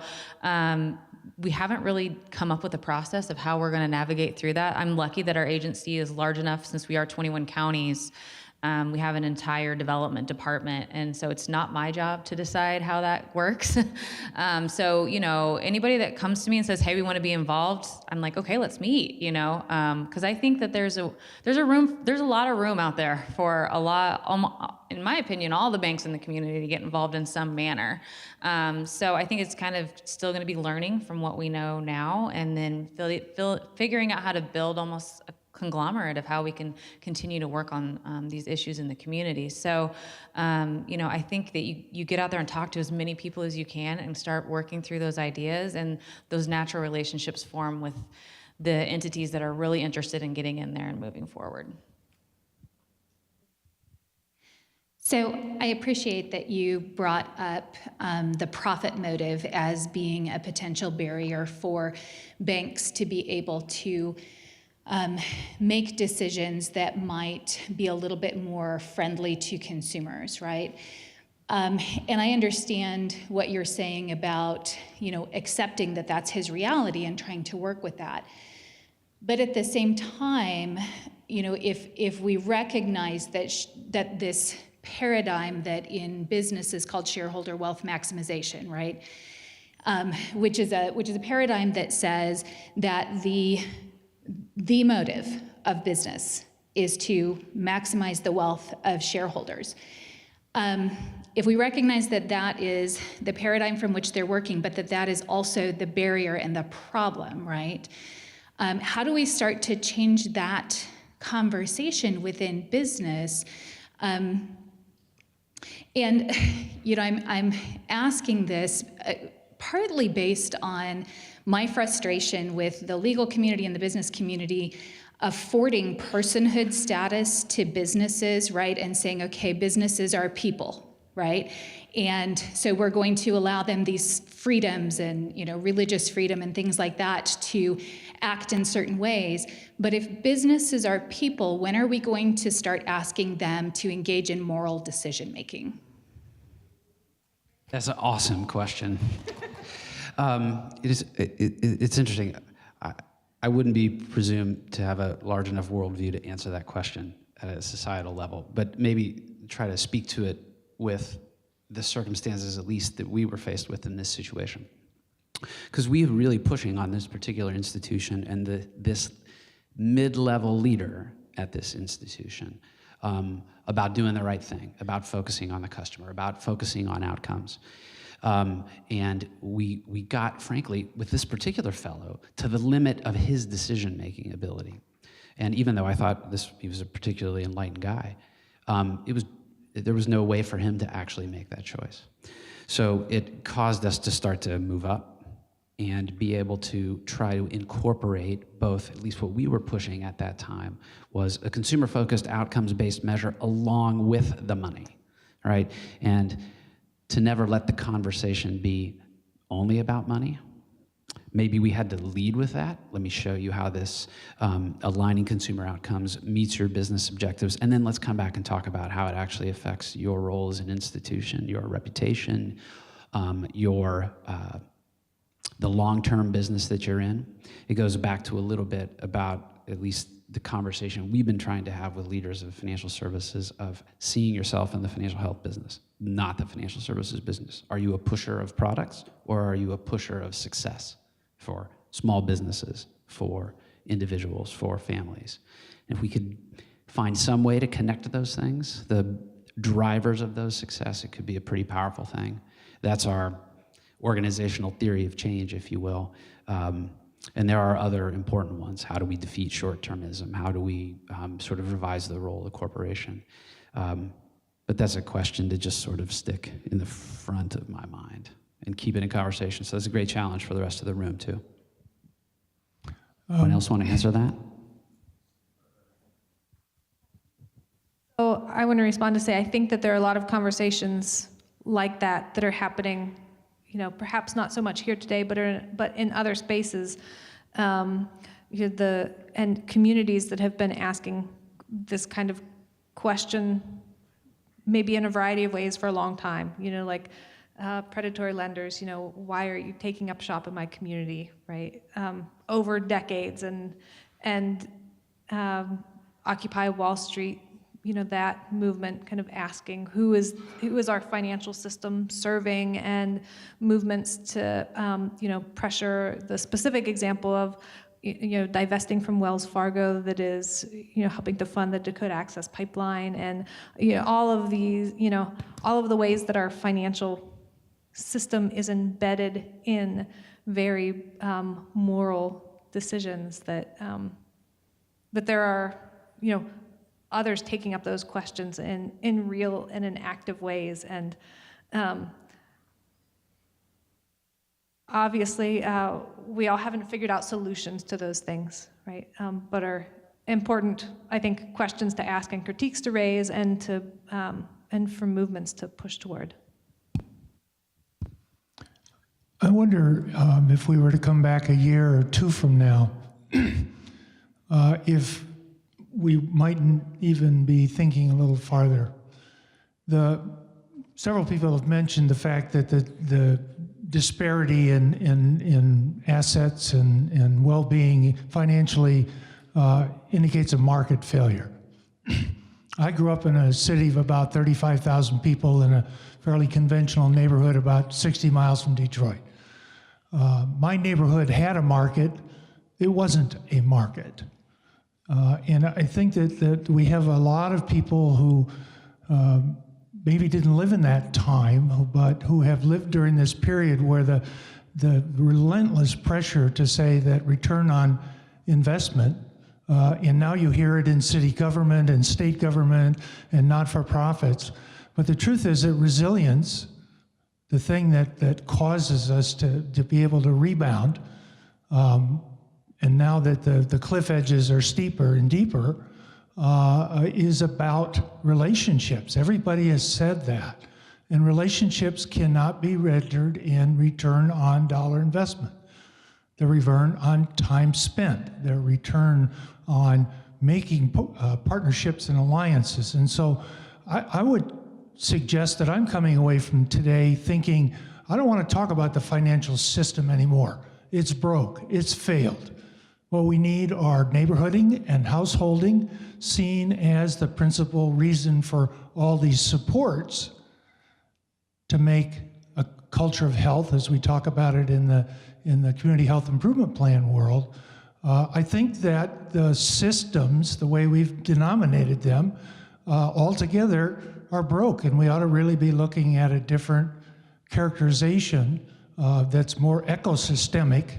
we haven't really come up with a process of how we're going to navigate through that. I'm lucky that our agency is large enough, since we are 21 counties. We have an entire development department, and so it's not my job to decide how that works. So, anybody that comes to me and says, hey, we want to be involved, I'm like, okay, let's meet, because I think that there's a lot of room out there for in my opinion, all the banks in the community to get involved in some manner. So I think it's kind of still going to be learning from what we know now, and then figuring out how to build almost a conglomerate of how we can continue to work on these issues in the community. So, I think that you get out there and talk to as many people as you can and start working through those ideas, and those natural relationships form with the entities that are really interested in getting in there and moving forward. So I appreciate that you brought up the profit motive as being a potential barrier for banks to be able to make decisions that might be a little bit more friendly to consumers, right? And I understand what you're saying about, accepting that that's his reality and trying to work with that. But at the same time, if we recognize that this paradigm that in business is called shareholder wealth maximization, right? Which is a paradigm that says that the motive of business is to maximize the wealth of shareholders. If we recognize that that is the paradigm from which they're working, but that is also the barrier and the problem, right? How do we start to change that conversation within business And, I'm asking this partly based on my frustration with the legal community and the business community affording personhood status to businesses, right? And saying, okay, businesses are people, right? And so we're going to allow them these freedoms and, religious freedom and things like that to act in certain ways. But if businesses are people, when are we going to start asking them to engage in moral decision-making? That's an awesome question. It's interesting. I wouldn't be presumed to have a large enough worldview to answer that question at a societal level, but maybe try to speak to it with the circumstances, at least, that we were faced with in this situation. Because we were really pushing on this particular institution and this mid-level leader at this institution about doing the right thing, about focusing on the customer, about focusing on outcomes. And we got, frankly, with this particular fellow, to the limit of his decision-making ability. And even though I thought he was a particularly enlightened guy, there was no way for him to actually make that choice. So it caused us to start to move up and be able to try to incorporate both, at least what we were pushing at that time, was a consumer-focused, outcomes-based measure along with the money, right? And to never let the conversation be only about money. Maybe we had to lead with that. Let me show you how this aligning consumer outcomes meets your business objectives, and then let's come back and talk about how it actually affects your role as an institution, your reputation, the long-term business that you're in. It goes back to a little bit about at least the conversation we've been trying to have with leaders of financial services of seeing yourself in the financial health business, not the financial services business. Are you a pusher of products, or are you a pusher of success for small businesses, for individuals, for families? And if we could find some way to connect those things, the drivers of those success, it could be a pretty powerful thing. That's our organizational theory of change, if you will. And there are other important ones. How do we defeat short-termism? How do we sort of revise the role of the corporation? But that's a question to just sort of stick in the front of my mind and keep it in conversation. So that's a great challenge for the rest of the room, too. Anyone else want to answer that? So I want to respond to say, I think that there are a lot of conversations like that are happening, perhaps not so much here today, but in other spaces, and communities that have been asking this kind of question, maybe in a variety of ways for a long time. Like predatory lenders. Why are you taking up shop in my community, right? Over decades, and Occupy Wall Street. That movement kind of asking who is our financial system serving, and movements to, pressure the specific example of, divesting from Wells Fargo that is, helping to fund the Dakota Access Pipeline, and, all of these, all of the ways that our financial system is embedded in very moral decisions that there are, others taking up those questions in real and in active ways. And obviously, we all haven't figured out solutions to those things, right? But are important, I think, questions to ask and critiques to raise, and for movements to push toward. I wonder if we were to come back a year or two from now, if we mightn't even be thinking a little farther. Several people have mentioned the fact that the disparity in assets and well-being financially indicates a market failure. I grew up in a city of about 35,000 people in a fairly conventional neighborhood about 60 miles from Detroit. My neighborhood had a market. It wasn't a market. And I think that we have a lot of people who maybe didn't live in that time, but who have lived during this period where the relentless pressure to say that return on investment, and now you hear it in city government and state government and not-for-profits, But the truth is that resilience, the thing that causes us to be able to rebound, and now that the cliff edges are steeper and deeper, is about relationships. Everybody has said that. And relationships cannot be rendered in return on dollar investment. The return on time spent, the return on making partnerships and alliances. And so I would suggest that I'm coming away from today thinking, I don't want to talk about the financial system anymore. It's broke, it's failed. What we need are neighborhooding and householding seen as the principal reason for all these supports to make a culture of health, as we talk about it in the community health improvement plan world. I think that the systems, the way we've denominated them, altogether are broke, and we ought to really be looking at a different characterization that's more ecosystemic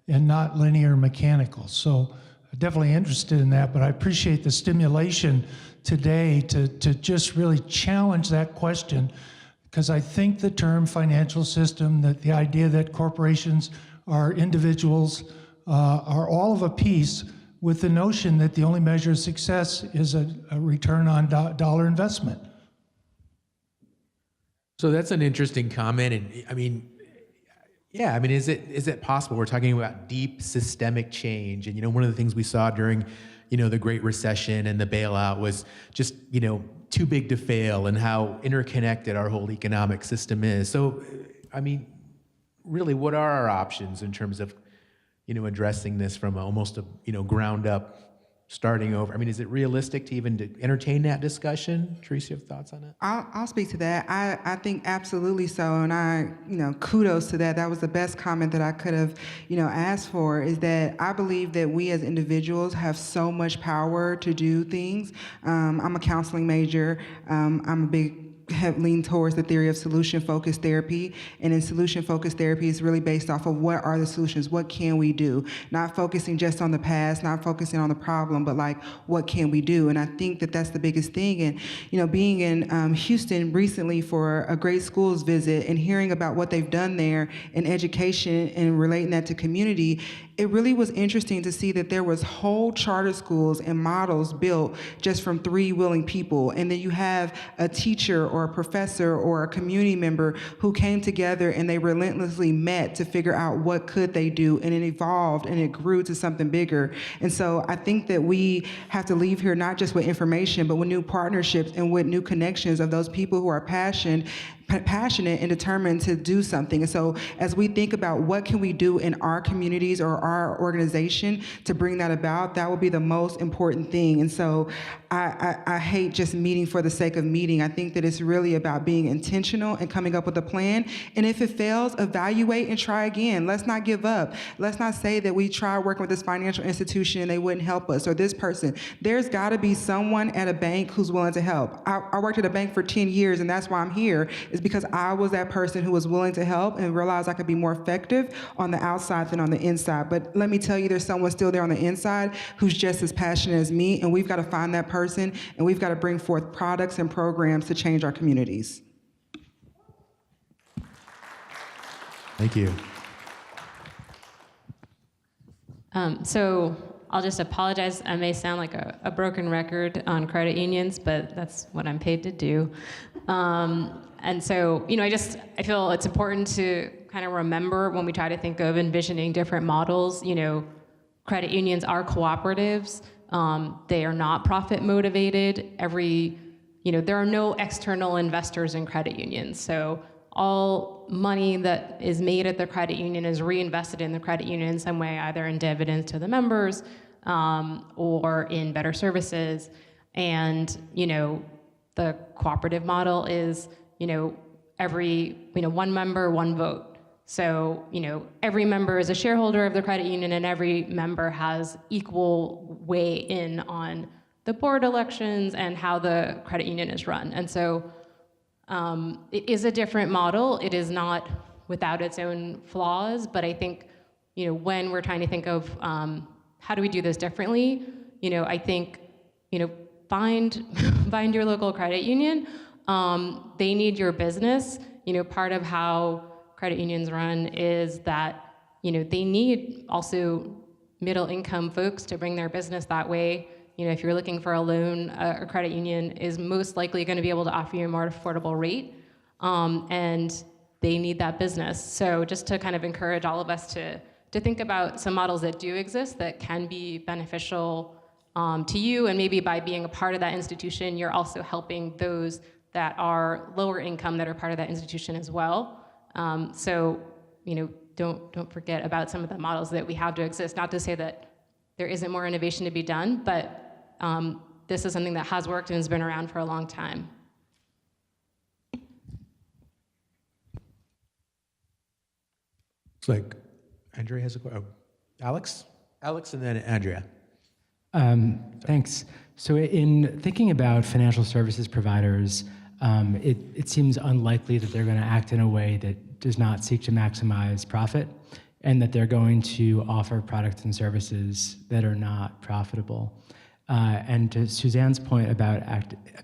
and not linear mechanical. So I'm definitely interested in that, but I appreciate the stimulation today to just really challenge that question, because I think the term financial system, that the idea that corporations are individuals, are all of a piece with the notion that the only measure of success is a return on dollar investment. So that's an interesting comment, and I mean, yeah, I mean, is it possible? We're talking about deep systemic change, and one of the things we saw during, the Great Recession and the bailout was just, too big to fail, and how interconnected our whole economic system is. So, I mean, really, what are our options in terms of, addressing this from almost a, ground up, starting over? I mean, is it realistic to even entertain that discussion? Teresa, you have thoughts on it? I'll speak to that. I think absolutely so, and I, kudos to that. That was the best comment that I could have, asked for, is that I believe that we as individuals have so much power to do things. I'm a counseling major. I'm a big have leaned towards the theory of solution-focused therapy, and in solution-focused therapy is really based off of what are the solutions, what can we do, not focusing just on the past, not focusing on the problem, but like, what can we do? And I think that that's the biggest thing. And being in Houston recently for a great schools visit and hearing about what they've done there in education and relating that to community, it really was interesting to see that there was whole charter schools and models built just from 3 willing people. And then you have a teacher or a professor or a community member who came together and they relentlessly met to figure out what could they do, and it evolved and it grew to something bigger. And so I think that we have to leave here not just with information, but with new partnerships and with new connections of those people who are passionate and determined to do something. And so as we think about what can we do in our communities or our organization to bring that about, that will be the most important thing. And so I hate just meeting for the sake of meeting. I think that it's really about being intentional and coming up with a plan. And if it fails, evaluate and try again. Let's not give up. Let's not say that we tried working with this financial institution and they wouldn't help us, or this person. There's got to be someone at a bank who's willing to help. I worked at a bank for 10 years, and that's why I'm here, is because I was that person who was willing to help and realized I could be more effective on the outside than on the inside. But let me tell you, there's someone still there on the inside who's just as passionate as me, and we've got to find that person, and we've got to bring forth products and programs to change our communities. Thank you. So I'll just apologize. I may sound like a broken record on credit unions, but that's what I'm paid to do. And so, I feel it's important to kind of remember when we try to think of envisioning different models, credit unions are cooperatives. They are not profit motivated. There are no external investors in credit unions. So all money that is made at the credit union is reinvested in the credit union in some way, either in dividends to the members or in better services. And, the cooperative model is, one member, one vote. So, every member is a shareholder of the credit union, and every member has equal weigh in on the board elections and how the credit union is run. And so it is a different model. It is not without its own flaws, but I think, when we're trying to think of how do we do this differently, I think, find your local credit union, They need your business. Part of how credit unions run is that, they need also middle income folks to bring their business that way. If you're looking for a loan, a credit union is most likely going to be able to offer you a more affordable rate. And they need that business. So just to kind of encourage all of us to think about some models that do exist that can be beneficial to you, and maybe by being a part of that institution, you're also helping those that are lower income that are part of that institution as well. So, don't forget about some of the models that we have to exist. Not to say that there isn't more innovation to be done, but this is something that has worked and has been around for a long time. Looks like Andrea has a question. Alex? Alex and then Andrea. Thanks. So in thinking about financial services providers, it seems unlikely that they're going to act in a way that does not seek to maximize profit, and that they're going to offer products and services that are not profitable. And to Suzanne's point about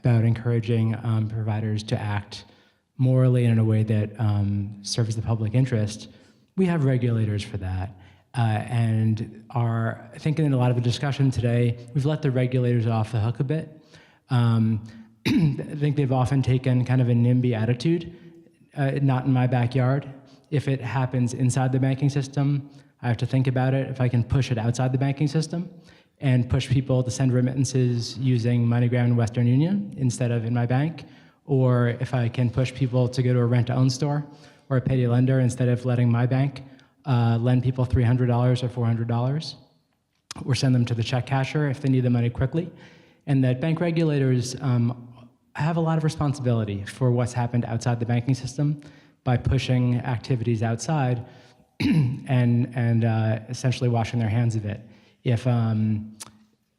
encouraging providers to act morally and in a way that serves the public interest, we have regulators for that. And I think in a lot of the discussion today, we've let the regulators off the hook a bit. I think they've often taken kind of a NIMBY attitude, not in my backyard. If it happens inside the banking system, I have to think about it. If I can push it outside the banking system and push people to send remittances using MoneyGram and Western Union instead of in my bank, or if I can push people to go to a rent-to-own store or a payday lender instead of letting my bank lend people $300 or $400, or send them to the check casher if they need the money quickly, and that bank regulators have a lot of responsibility for what's happened outside the banking system by pushing activities outside and essentially washing their hands of it. If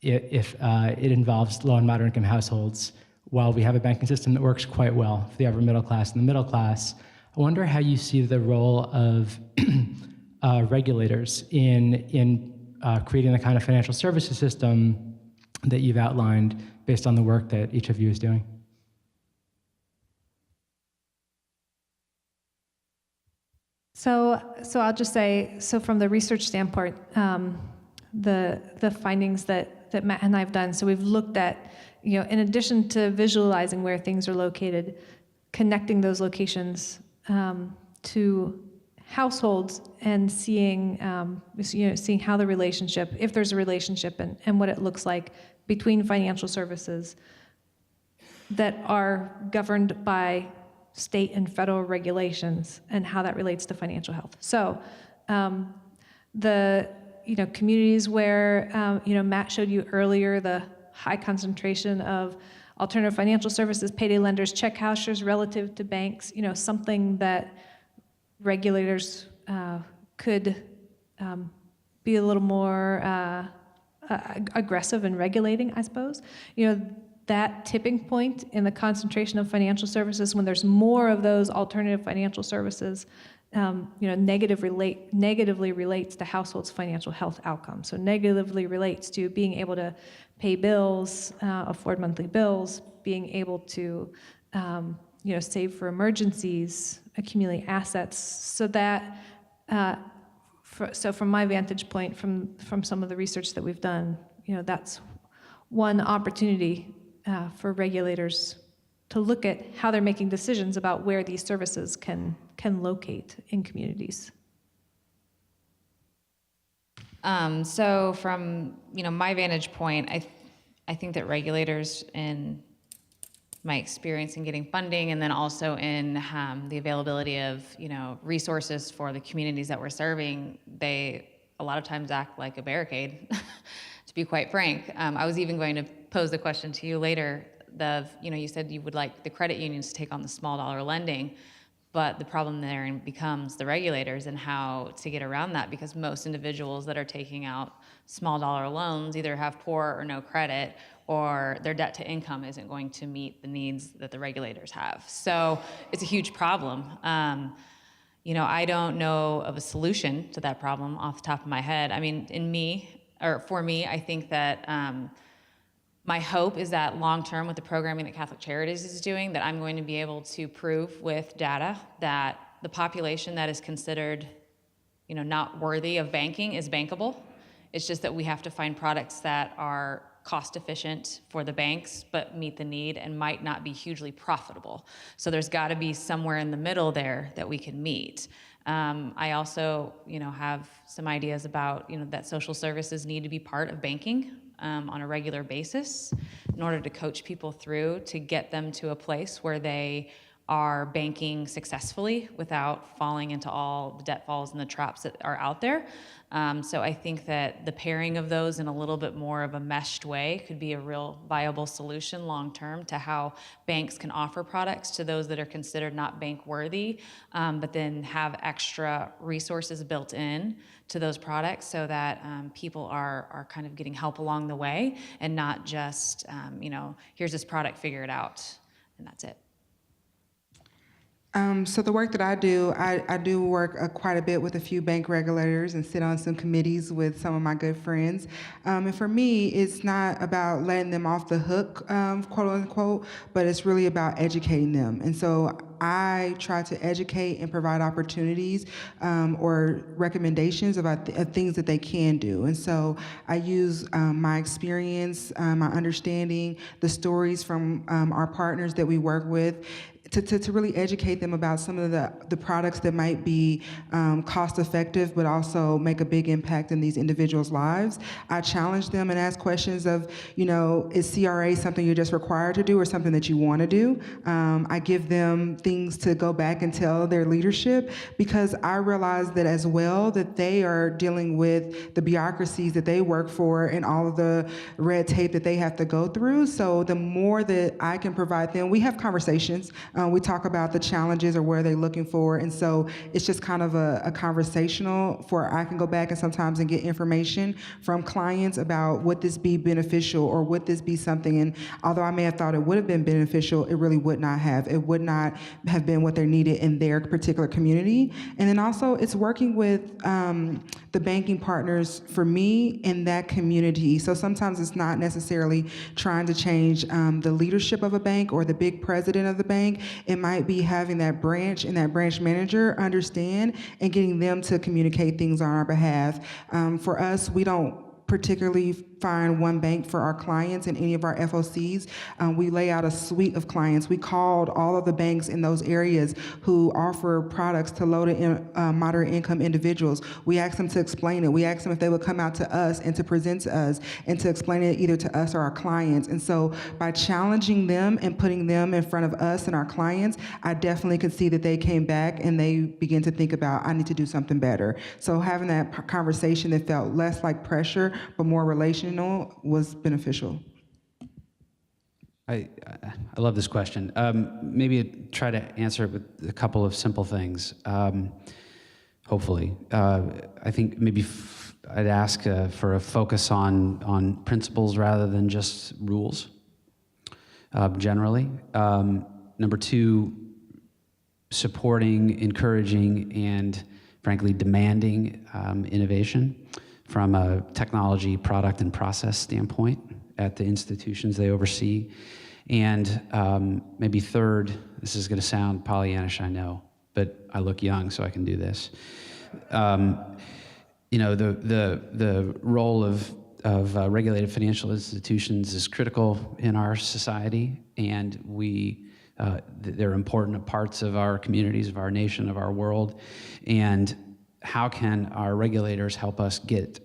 it involves low and moderate income households, while we have a banking system that works quite well for the upper middle class and the middle class, I wonder how you see the role of regulators in creating the kind of financial services system that you've outlined based on the work that each of you is doing. So I'll just say, so from the research standpoint, the findings that Matt and I have done, so we've looked at, in addition to visualizing where things are located, connecting those locations to households and seeing how the relationship, if there's a relationship, and what it looks like between financial services that are governed by state and federal regulations and how that relates to financial health. So the communities where Matt showed you earlier, the high concentration of alternative financial services, payday lenders, check cashers relative to banks, something that regulators could be a little more aggressive in regulating, I suppose. That tipping point in the concentration of financial services, when there's more of those alternative financial services, negatively relates to households' financial health outcomes. So negatively relates to being able to pay bills, afford monthly bills, being able to save for emergencies, accumulate assets. So that, so from my vantage point, from some of the research that we've done, that's one opportunity for regulators to look at how they're making decisions about where these services can locate in communities. So from my vantage point, I think that regulators, in my experience in getting funding, and then also in the availability of resources for the communities that we're serving, they a lot of times act like a barricade. To be quite frank, I was even going to pose the question to you later. You said you would like the credit unions to take on the small dollar lending, but the problem there becomes the regulators and how to get around that, because most individuals that are taking out small dollar loans either have poor or no credit, or their debt to income isn't going to meet the needs that the regulators have. So it's a huge problem. I don't know of a solution to that problem off the top of my head. I mean, for me, I think that My hope is that long-term with the programming that Catholic Charities is doing, that I'm going to be able to prove with data that the population that is considered, not worthy of banking is bankable. It's just that we have to find products that are cost efficient for the banks, but meet the need and might not be hugely profitable. So there's got to be somewhere in the middle there that we can meet. I also, have some ideas about, that social services need to be part of banking on a regular basis in order to coach people through to get them to a place where they are banking successfully without falling into all the debt-falls and the traps that are out there. So I think that the pairing of those in a little bit more of a meshed way could be a real viable solution long-term to how banks can offer products to those that are considered not bank-worthy, but then have extra resources built in to those products so that people are kind of getting help along the way and not just, here's this product, figure it out, and that's it. So the work that I do work quite a bit with a few bank regulators and sit on some committees with some of my good friends. And for me, it's not about letting them off the hook, quote unquote, but it's really about educating them. And so I try to educate and provide opportunities or recommendations about things that they can do. And so I use my experience, my understanding, the stories from our partners that we work with, to really educate them about some of the products that might be cost effective but also make a big impact in these individuals' lives. I challenge them and ask questions of, is CRA something you're just required to do or something that you want to do? I give them things to go back and tell their leadership, because I realize that as well that they are dealing with the bureaucracies that they work for and all of the red tape that they have to go through. So the more that I can provide them, we have conversations. We talk about the challenges or where they're looking for, and so it's just kind of a conversational for I can go back and sometimes and get information from clients about would this be beneficial or would this be something, and although I may have thought it would have been beneficial, it really would not have. It would not have been what they needed in their particular community. And then also it's working with the banking partners for me in that community. So sometimes it's not necessarily trying to change the leadership of a bank or the big president of the bank. It might be having that branch and that branch manager understand and getting them to communicate things on our behalf. For us, we don't particularly find one bank for our clients in any of our FOCs. We lay out a suite of clients. We called all of the banks in those areas who offer products to low to moderate income individuals. We asked them to explain it. We asked them if they would come out to us and to present to us and to explain it either to us or our clients. And so by challenging them and putting them in front of us and our clients, I definitely could see that they came back and they began to think about, I need to do something better. So having that conversation that felt less like pressure but more relational was beneficial. I love this question. Maybe try to answer it with a couple of simple things, hopefully. I think maybe I'd ask for a focus on principles rather than just rules, generally. Number two, supporting, encouraging, and frankly demanding innovation from a technology, product, and process standpoint at the institutions they oversee. And maybe third, this is going to sound Pollyannish, I know, but I look young, so I can do this. The role of regulated financial institutions is critical in our society, and they're important parts of our communities, of our nation, of our world. And how can our regulators help us get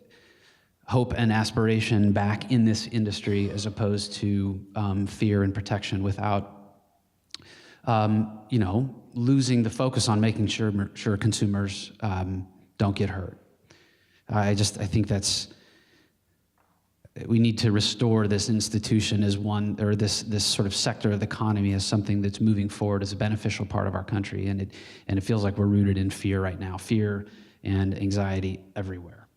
hope and aspiration back in this industry as opposed to fear and protection without, losing the focus on making sure consumers don't get hurt. I think we need to restore this institution as one, or this sort of sector of the economy as something that's moving forward as a beneficial part of our country. And it feels like we're rooted in fear right now, fear and anxiety everywhere.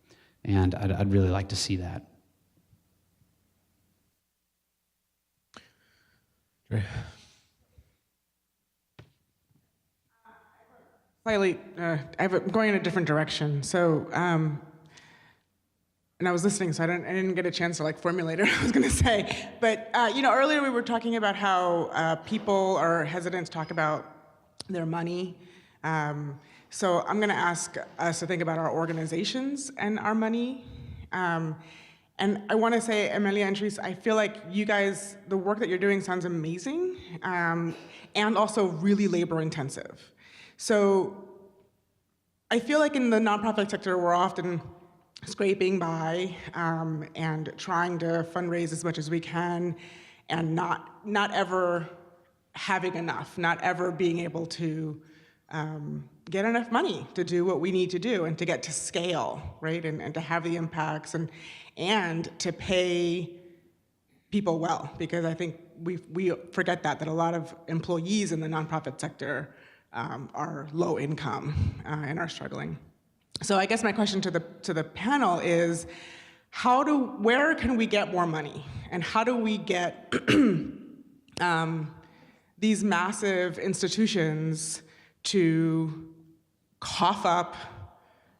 And I'd really like to see that. Slightly, I'm going in a different direction. So and I was listening, so I didn't get a chance to like formulate what I was going to say. But earlier we were talking about how people are hesitant to talk about their money. So I'm going to ask us to think about our organizations and our money. And I want to say, Amelia and Trese, I feel like you guys, the work that you're doing sounds amazing, and also really labor intensive. So I feel like in the nonprofit sector, we're often scraping by and trying to fundraise as much as we can, and not ever having enough, not ever being able to get enough money to do what we need to do and to get to scale, right? And to have the impacts and to pay people well, because I think we forget that a lot of employees in the nonprofit sector are low income and are struggling. So I guess my question to the panel is, where can we get more money, and how do we get these massive institutions to cough up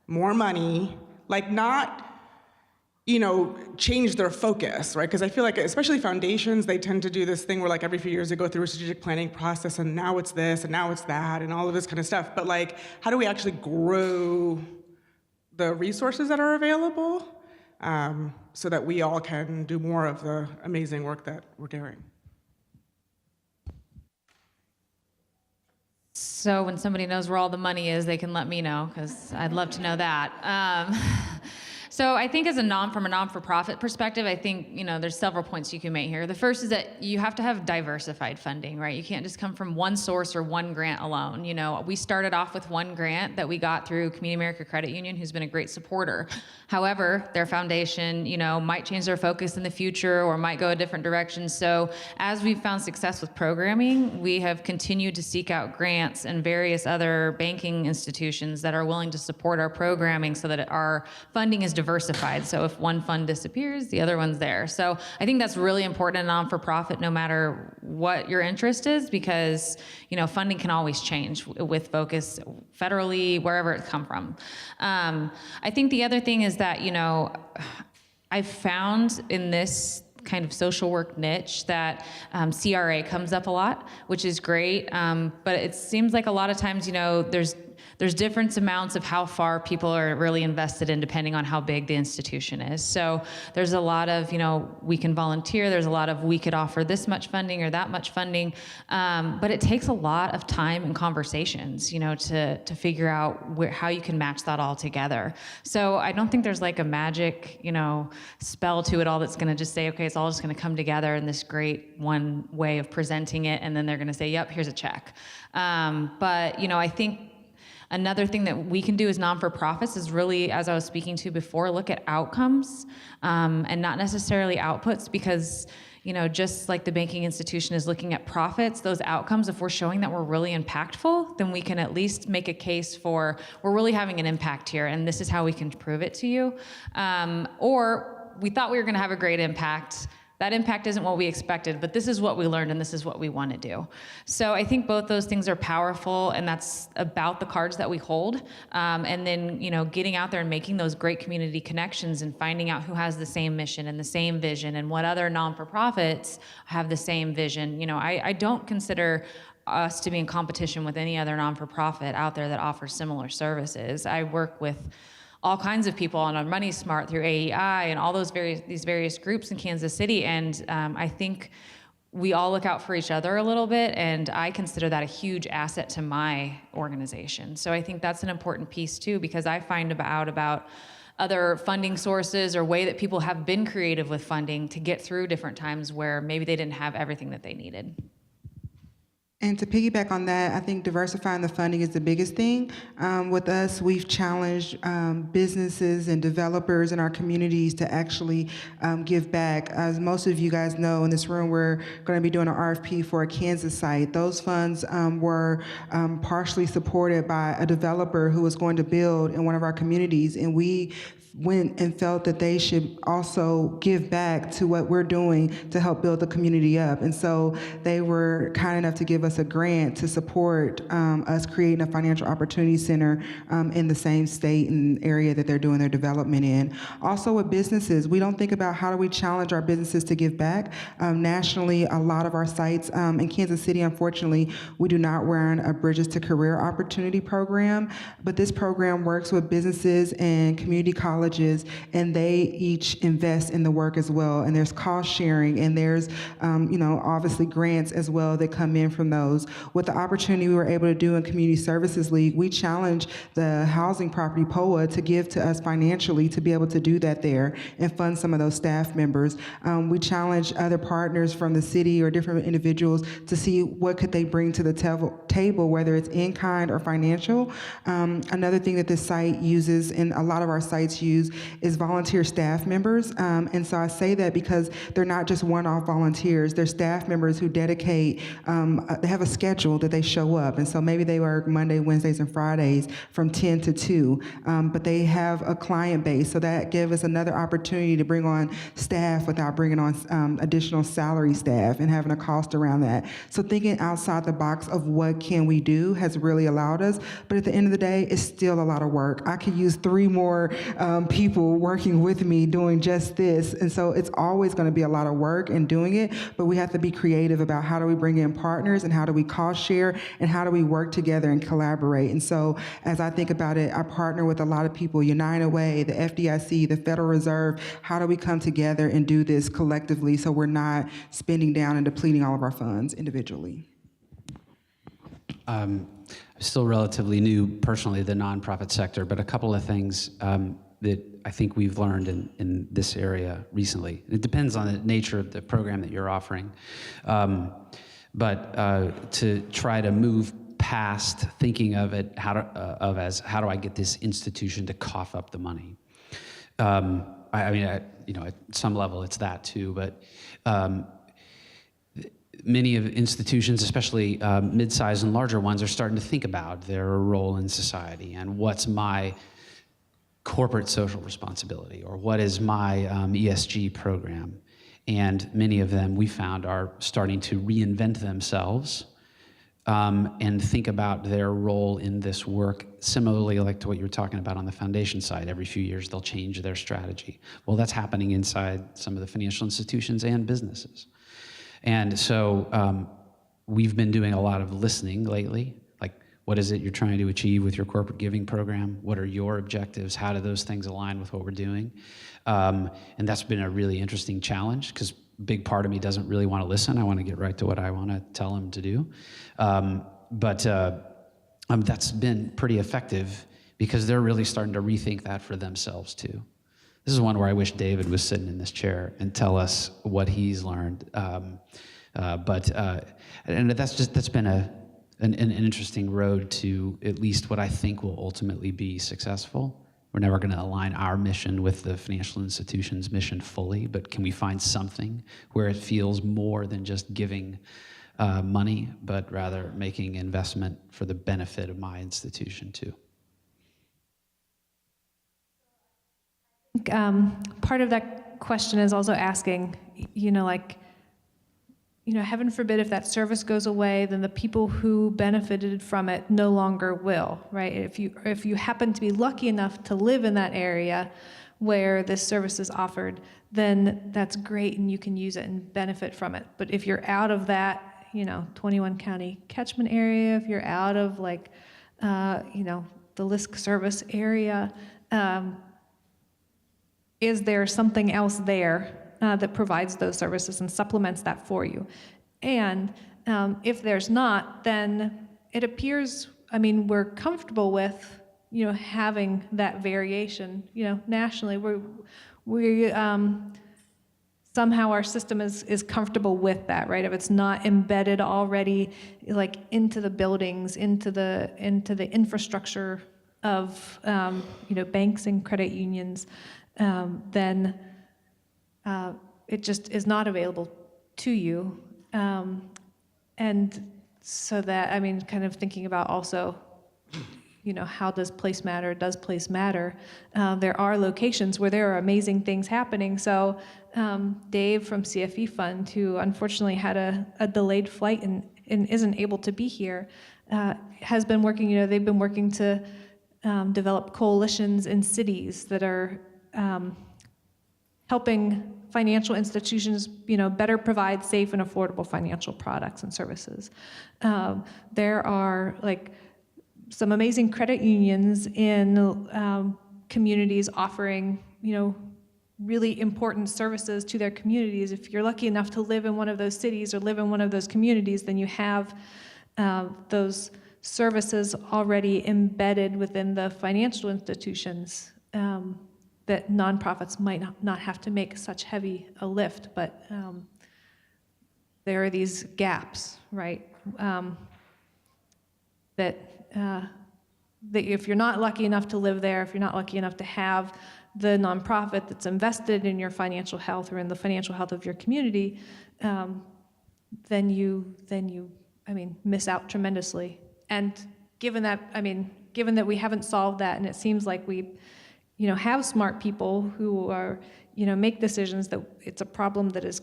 more money, like not change their focus, right? Because I feel like, especially foundations, they tend to do this thing where like every few years they go through a strategic planning process, and now it's this, and now it's that, and all of this kind of stuff. But like, how do we actually grow the resources that are available so that we all can do more of the amazing work that we're doing? So when somebody knows where all the money is, they can let me know, because I'd love to know that. So I think from a non-for-profit perspective, I think, there's several points you can make here. The first is that you have to have diversified funding, right? You can't just come from one source or one grant alone. We started off with one grant that we got through Community America Credit Union, who's been a great supporter. However, their foundation, might change their focus in the future or might go a different direction. So as we've found success with programming, we have continued to seek out grants and various other banking institutions that are willing to support our programming so that our funding is diversified. So if one fund disappears, the other one's there. So I think that's really important in non-for-profit, no matter what your interest is, because funding can always change with focus federally, wherever it come from. I think the other thing is that I've found in this kind of social work niche that CRA comes up a lot, which is great. But it seems like a lot of times, there's different amounts of how far people are really invested in, depending on how big the institution is. So there's a lot of, we can volunteer. There's a lot of, we could offer this much funding or that much funding. But it takes a lot of time and conversations, to figure out how you can match that all together. So I don't think there's like a magic, spell to it all that's going to just say, okay, it's all just going to come together in this great one way of presenting it. And then they're going to say, yep, here's a check. But, I think another thing that we can do as non-for-profits is really, as I was speaking to before, look at outcomes and not necessarily outputs, because just like the banking institution is looking at profits, those outcomes, if we're showing that we're really impactful, then we can at least make a case for, we're really having an impact here, and this is how we can prove it to you. Or we thought we were going to have a great impact. That impact isn't what we expected, but this is what we learned, and this is what we want to do. So I think both those things are powerful, and that's about the cards that we hold. And then, getting out there and making those great community connections and finding out who has the same mission and the same vision, and what other non-for-profits have the same vision. I don't consider us to be in competition with any other non-for-profit out there that offers similar services. I work with all kinds of people on Money Smart through AEI and all these various groups in Kansas City, and I think we all look out for each other a little bit, and I consider that a huge asset to my organization. So I think that's an important piece too, because I find out about other funding sources or way that people have been creative with funding to get through different times where maybe they didn't have everything that they needed. And to piggyback on that, I think diversifying the funding is the biggest thing. With us, we've challenged businesses and developers in our communities to actually give back. As most of you guys know in this room, we're going to be doing an RFP for a Kansas site. Those funds were partially supported by a developer who was going to build in one of our communities, and we went and felt that they should also give back to what we're doing to help build the community up. And so they were kind enough to give us us a grant to support us creating a financial opportunity center in the same state and area that they're doing their development in. Also with businesses, we don't think about how do we challenge our businesses to give back. Nationally, a lot of our sites in Kansas City, unfortunately, we do not run a Bridges to Career Opportunity program, but this program works with businesses and community colleges, and they each invest in the work as well. And there's cost sharing, and there's obviously grants as well that come in from those. With the opportunity we were able to do in Community Services League, we challenged the housing property POA to give to us financially to be able to do that there and fund some of those staff members. We challenged other partners from the city or different individuals to see what could they bring to the table, whether it's in kind or financial. Another thing that this site uses, and a lot of our sites use, is volunteer staff members. And so I say that because they're not just one-off volunteers. They're staff members who dedicate, they have a schedule that they show up. And so maybe they work Monday, Wednesdays, and Fridays from 10 to 2, but they have a client base. So that gives us another opportunity to bring on staff without bringing on additional salary staff and having a cost around that. So thinking outside the box of what can we do has really allowed us. But at the end of the day, it's still a lot of work. I could use 3 more people working with me doing just this. And so it's always going to be a lot of work in doing it, but we have to be creative about how do we bring in partners and how do we cost share and how do we work together and collaborate. And so as I think about it, I partner with a lot of people, United Way, the FDIC, the Federal Reserve. How do we come together and do this collectively so we're not spending down and depleting all of our funds individually? I'm still relatively new personally to the nonprofit sector, but a couple of things that I think we've learned in this area recently. It depends on the nature of the program that you're offering. But to try to move past thinking of it as how do I get this institution to cough up the money? At some level it's that too, but many of institutions, especially mid-sized and larger ones, are starting to think about their role in society and what's my corporate social responsibility or what is my ESG program. And many of them, we found, are starting to reinvent themselves and think about their role in this work, similarly like to what you were talking about on the foundation side. Every few years, they'll change their strategy. Well, that's happening inside some of the financial institutions and businesses. And so we've been doing a lot of listening lately. Like, what is it you're trying to achieve with your corporate giving program? What are your objectives? How do those things align with what we're doing? And that's been a really interesting challenge because a big part of me doesn't really want to listen. I want to get right to what I want to tell them to do. But that's been pretty effective because they're really starting to rethink that for themselves too. This is one where I wish David was sitting in this chair and tell us what he's learned. And that's been an interesting road to at least what I think will ultimately be successful. We're never going to align our mission with the financial institution's mission fully, but can we find something where it feels more than just giving money, but rather making investment for the benefit of my institution too? Part of that question is also asking, heaven forbid if that service goes away, then the people who benefited from it no longer will, right? If you happen to be lucky enough to live in that area where this service is offered, then that's great and you can use it and benefit from it. But if you're out of that, 21 county catchment area, if you're out of the LISC service area, is there something else there that provides those services and supplements that for you? And if there's not, then it appears, we're comfortable with, having that variation, nationally. We somehow our system is comfortable with that, right? If it's not embedded already, into the buildings, into the infrastructure of, banks and credit unions, then it just is not available to you. And so that, kind of thinking about also, how does place matter? Does place matter? There are locations where there are amazing things happening. So Dave from CFE Fund, who unfortunately had a delayed flight and isn't able to be here, has been working, they've been working to develop coalitions in cities that are helping financial institutions, better provide safe and affordable financial products and services. There are some amazing credit unions in communities offering, really important services to their communities. If you're lucky enough to live in one of those cities or live in one of those communities, then you have those services already embedded within the financial institutions that nonprofits might not have to make such heavy a lift, but there are these gaps, right? That if you're not lucky enough to live there, if you're not lucky enough to have the nonprofit that's invested in your financial health or in the financial health of your community, then you miss out tremendously. And given that we haven't solved that, and it seems like we, have smart people who are, make decisions that it's a problem that is,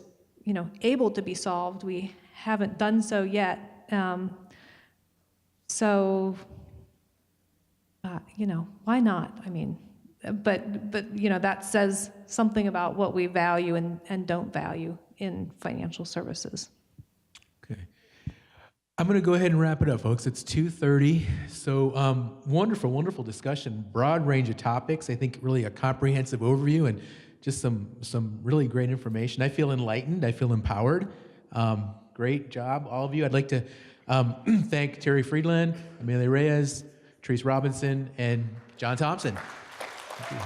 able to be solved. We haven't done so yet. Why not? But that says something about what we value and don't value in financial services. Okay. I'm going to go ahead and wrap it up, folks. It's 2:30. So wonderful discussion, broad range of topics. I think really a comprehensive overview and just some really great information. I feel enlightened. I feel empowered. Great job, all of you. I'd like to thank Terri Friedline, Amelia Reyes, Trese Robinson, and John Thompson. Thank you.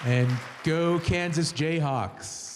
And go Kansas Jayhawks.